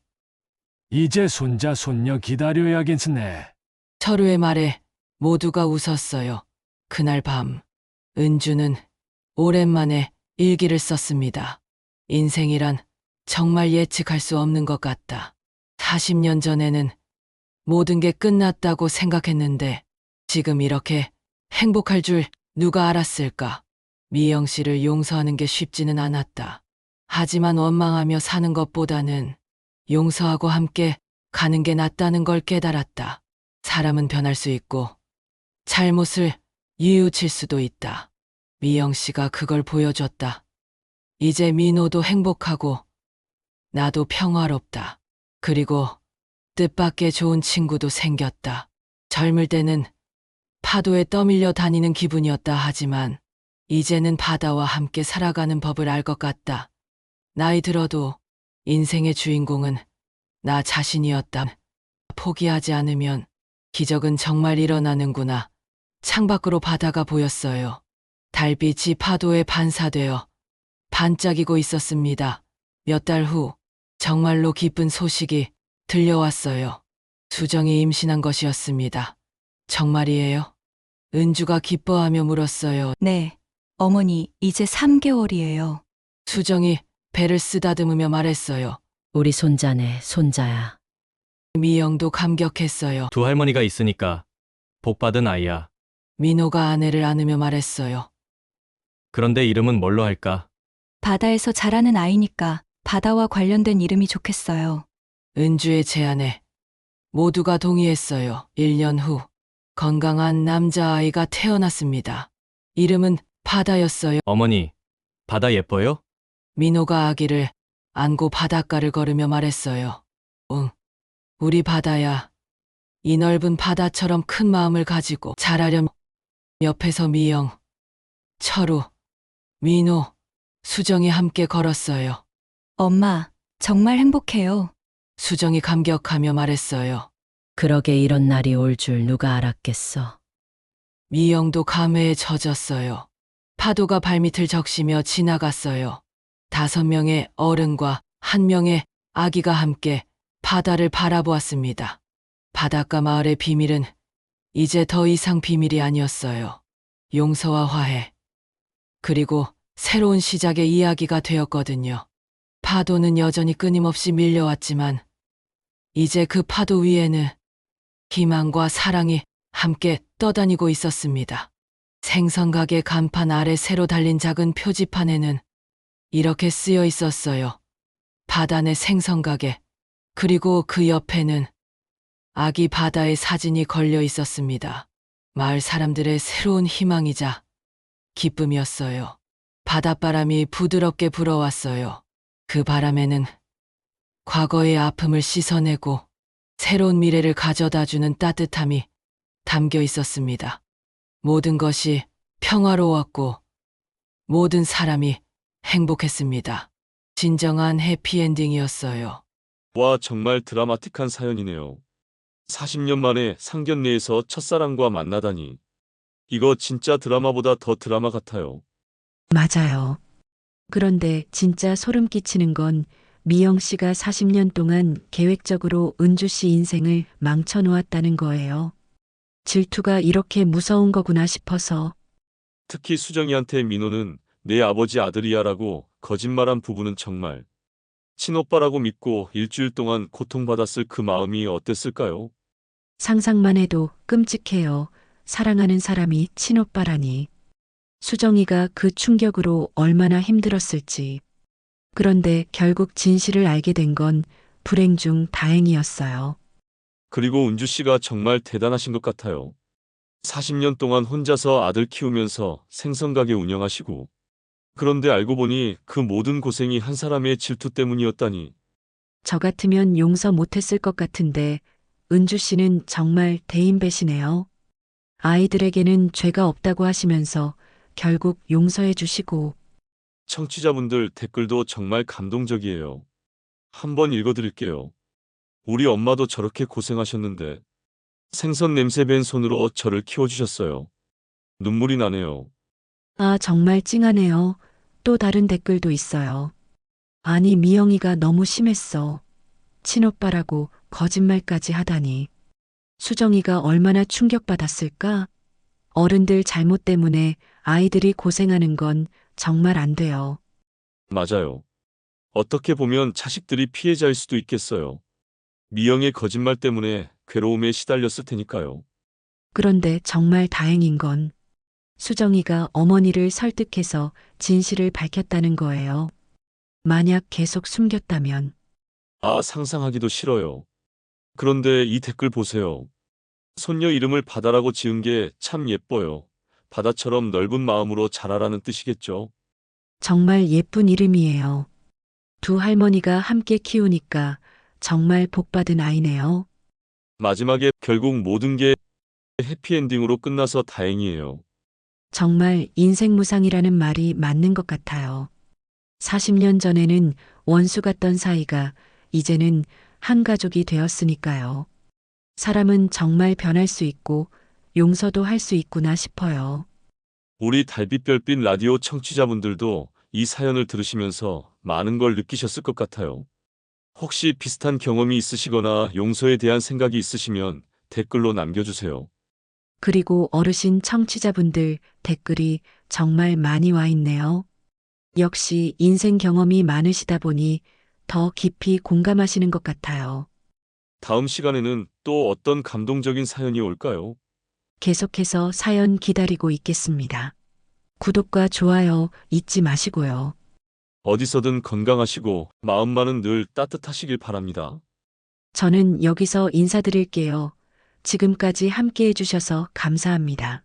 이제 손자 손녀 기다려야겠네. 철우의 말에 모두가 웃었어요. 그날 밤 은주는 오랜만에 일기를 썼습니다. 인생이란 정말 예측할 수 없는 것 같다. 40년 전에는 모든 게 끝났다고 생각했는데 지금 이렇게 행복할 줄 누가 알았을까? 미영 씨를 용서하는 게 쉽지는 않았다. 하지만 원망하며 사는 것보다는 용서하고 함께 가는 게 낫다는 걸 깨달았다. 사람은 변할 수 있고 잘못을 뉘우칠 수도 있다. 미영 씨가 그걸 보여줬다. 이제 민호도 행복하고 나도 평화롭다. 그리고 뜻밖의 좋은 친구도 생겼다. 젊을 때는 파도에 떠밀려 다니는 기분이었다 하지만 이제는 바다와 함께 살아가는 법을 알 것 같다. 나이 들어도 인생의 주인공은 나 자신이었다. 포기하지 않으면 기적은 정말 일어나는구나. 창밖으로 바다가 보였어요. 달빛이 파도에 반사되어 반짝이고 있었습니다. 몇 달 후 정말로 기쁜 소식이 들려왔어요. 수정이 임신한 것이었습니다. 정말이에요? 은주가 기뻐하며 물었어요. 네, 어머니, 이제 3개월이에요. 수정이 배를 쓰다듬으며 말했어요. 우리 손자네, 손자야. 미영도 감격했어요. 두 할머니가 있으니까 복 받은 아이야. 민호가 아내를 안으며 말했어요. 그런데 이름은 뭘로 할까? 바다에서 자라는 아이니까 바다와 관련된 이름이 좋겠어요. 은주의 제안에 모두가 동의했어요. 1년 후 건강한 남자아이가 태어났습니다. 이름은 바다였어요. 어머니, 바다 예뻐요? 민호가 아기를 안고 바닷가를 걸으며 말했어요. 응, 우리 바다야. 이 넓은 바다처럼 큰 마음을 가지고 자라렴. 옆에서 미영, 철우, 민호, 수정이 함께 걸었어요. 엄마, 정말 행복해요. 수정이 감격하며 말했어요. 그러게 이런 날이 올 줄 누가 알았겠어. 미영도 감회에 젖었어요. 파도가 발밑을 적시며 지나갔어요. 5명의 어른과 1명의 아기가 함께 바다를 바라보았습니다. 바닷가 마을의 비밀은 이제 더 이상 비밀이 아니었어요. 용서와 화해, 그리고 새로운 시작의 이야기가 되었거든요. 파도는 여전히 끊임없이 밀려왔지만 이제 그 파도 위에는 희망과 사랑이 함께 떠다니고 있었습니다. 생선가게 간판 아래 새로 달린 작은 표지판에는 이렇게 쓰여 있었어요. 바다 내 생선가게. 그리고 그 옆에는 아기 바다의 사진이 걸려 있었습니다. 마을 사람들의 새로운 희망이자 기쁨이었어요. 바닷바람이 부드럽게 불어왔어요. 그 바람에는 과거의 아픔을 씻어내고 새로운 미래를 가져다주는 따뜻함이 담겨 있었습니다. 모든 것이 평화로웠고 모든 사람이 행복했습니다. 진정한 해피엔딩이었어요. 와, 정말 드라마틱한 사연이네요. 40년 만에 상견례에서 첫사랑과 만나다니. 이거 진짜 드라마보다 더 드라마 같아요. 맞아요. 그런데 진짜 소름 끼치는 건 미영 씨가 40년 동안 계획적으로 은주 씨 인생을 망쳐놓았다는 거예요. 질투가 이렇게 무서운 거구나 싶어서. 특히 수정이한테 민호는 내 아버지 아들이야라고 거짓말한 부부는 정말 친오빠라고 믿고 일주일 동안 고통받았을 그 마음이 어땠을까요? 상상만 해도 끔찍해요. 사랑하는 사람이 친오빠라니. 수정이가 그 충격으로 얼마나 힘들었을지. 그런데 결국 진실을 알게 된 건 불행 중 다행이었어요. 그리고 은주 씨가 정말 대단하신 것 같아요. 40년 동안 혼자서 아들 키우면서 생선가게 운영하시고, 그런데 알고 보니 그 모든 고생이 한 사람의 질투 때문이었다니. 저 같으면 용서 못했을 것 같은데 은주 씨는 정말 대인배시네요. 아이들에게는 죄가 없다고 하시면서 결국 용서해 주시고. 청취자분들 댓글도 정말 감동적이에요. 한번 읽어드릴게요. 우리 엄마도 저렇게 고생하셨는데 생선 냄새 밴 손으로 저를 키워주셨어요. 눈물이 나네요. 아, 정말 찡하네요. 또 다른 댓글도 있어요. 아니, 미영이가 너무 심했어. 친오빠라고 거짓말까지 하다니. 수정이가 얼마나 충격받았을까? 어른들 잘못 때문에 아이들이 고생하는 건 정말 안 돼요. 맞아요. 어떻게 보면 자식들이 피해자일 수도 있겠어요. 미영의 거짓말 때문에 괴로움에 시달렸을 테니까요. 그런데 정말 다행인 건 수정이가 어머니를 설득해서 진실을 밝혔다는 거예요. 만약 계속 숨겼다면. 아, 상상하기도 싫어요. 그런데 이 댓글 보세요. 손녀 이름을 바다라고 지은 게 참 예뻐요. 바다처럼 넓은 마음으로 자라라는 뜻이겠죠. 정말 예쁜 이름이에요. 두 할머니가 함께 키우니까 정말 복받은 아이네요. 마지막에 결국 모든 게 해피엔딩으로 끝나서 다행이에요. 정말 인생무상이라는 말이 맞는 것 같아요. 40년 전에는 원수 같던 사이가 이제는 한 가족이 되었으니까요. 사람은 정말 변할 수 있고 용서도 할 수 있구나 싶어요. 우리 달빛별빛 라디오 청취자분들도 이 사연을 들으시면서 많은 걸 느끼셨을 것 같아요. 혹시 비슷한 경험이 있으시거나 용서에 대한 생각이 있으시면 댓글로 남겨주세요. 그리고 어르신 청취자분들 댓글이 정말 많이 와 있네요. 역시 인생 경험이 많으시다 보니 더 깊이 공감하시는 것 같아요. 다음 시간에는 또 어떤 감동적인 사연이 올까요? 계속해서 사연 기다리고 있겠습니다. 구독과 좋아요 잊지 마시고요. 어디서든 건강하시고 마음만은 늘 따뜻하시길 바랍니다. 저는 여기서 인사드릴게요. 지금까지 함께 해주셔서 감사합니다.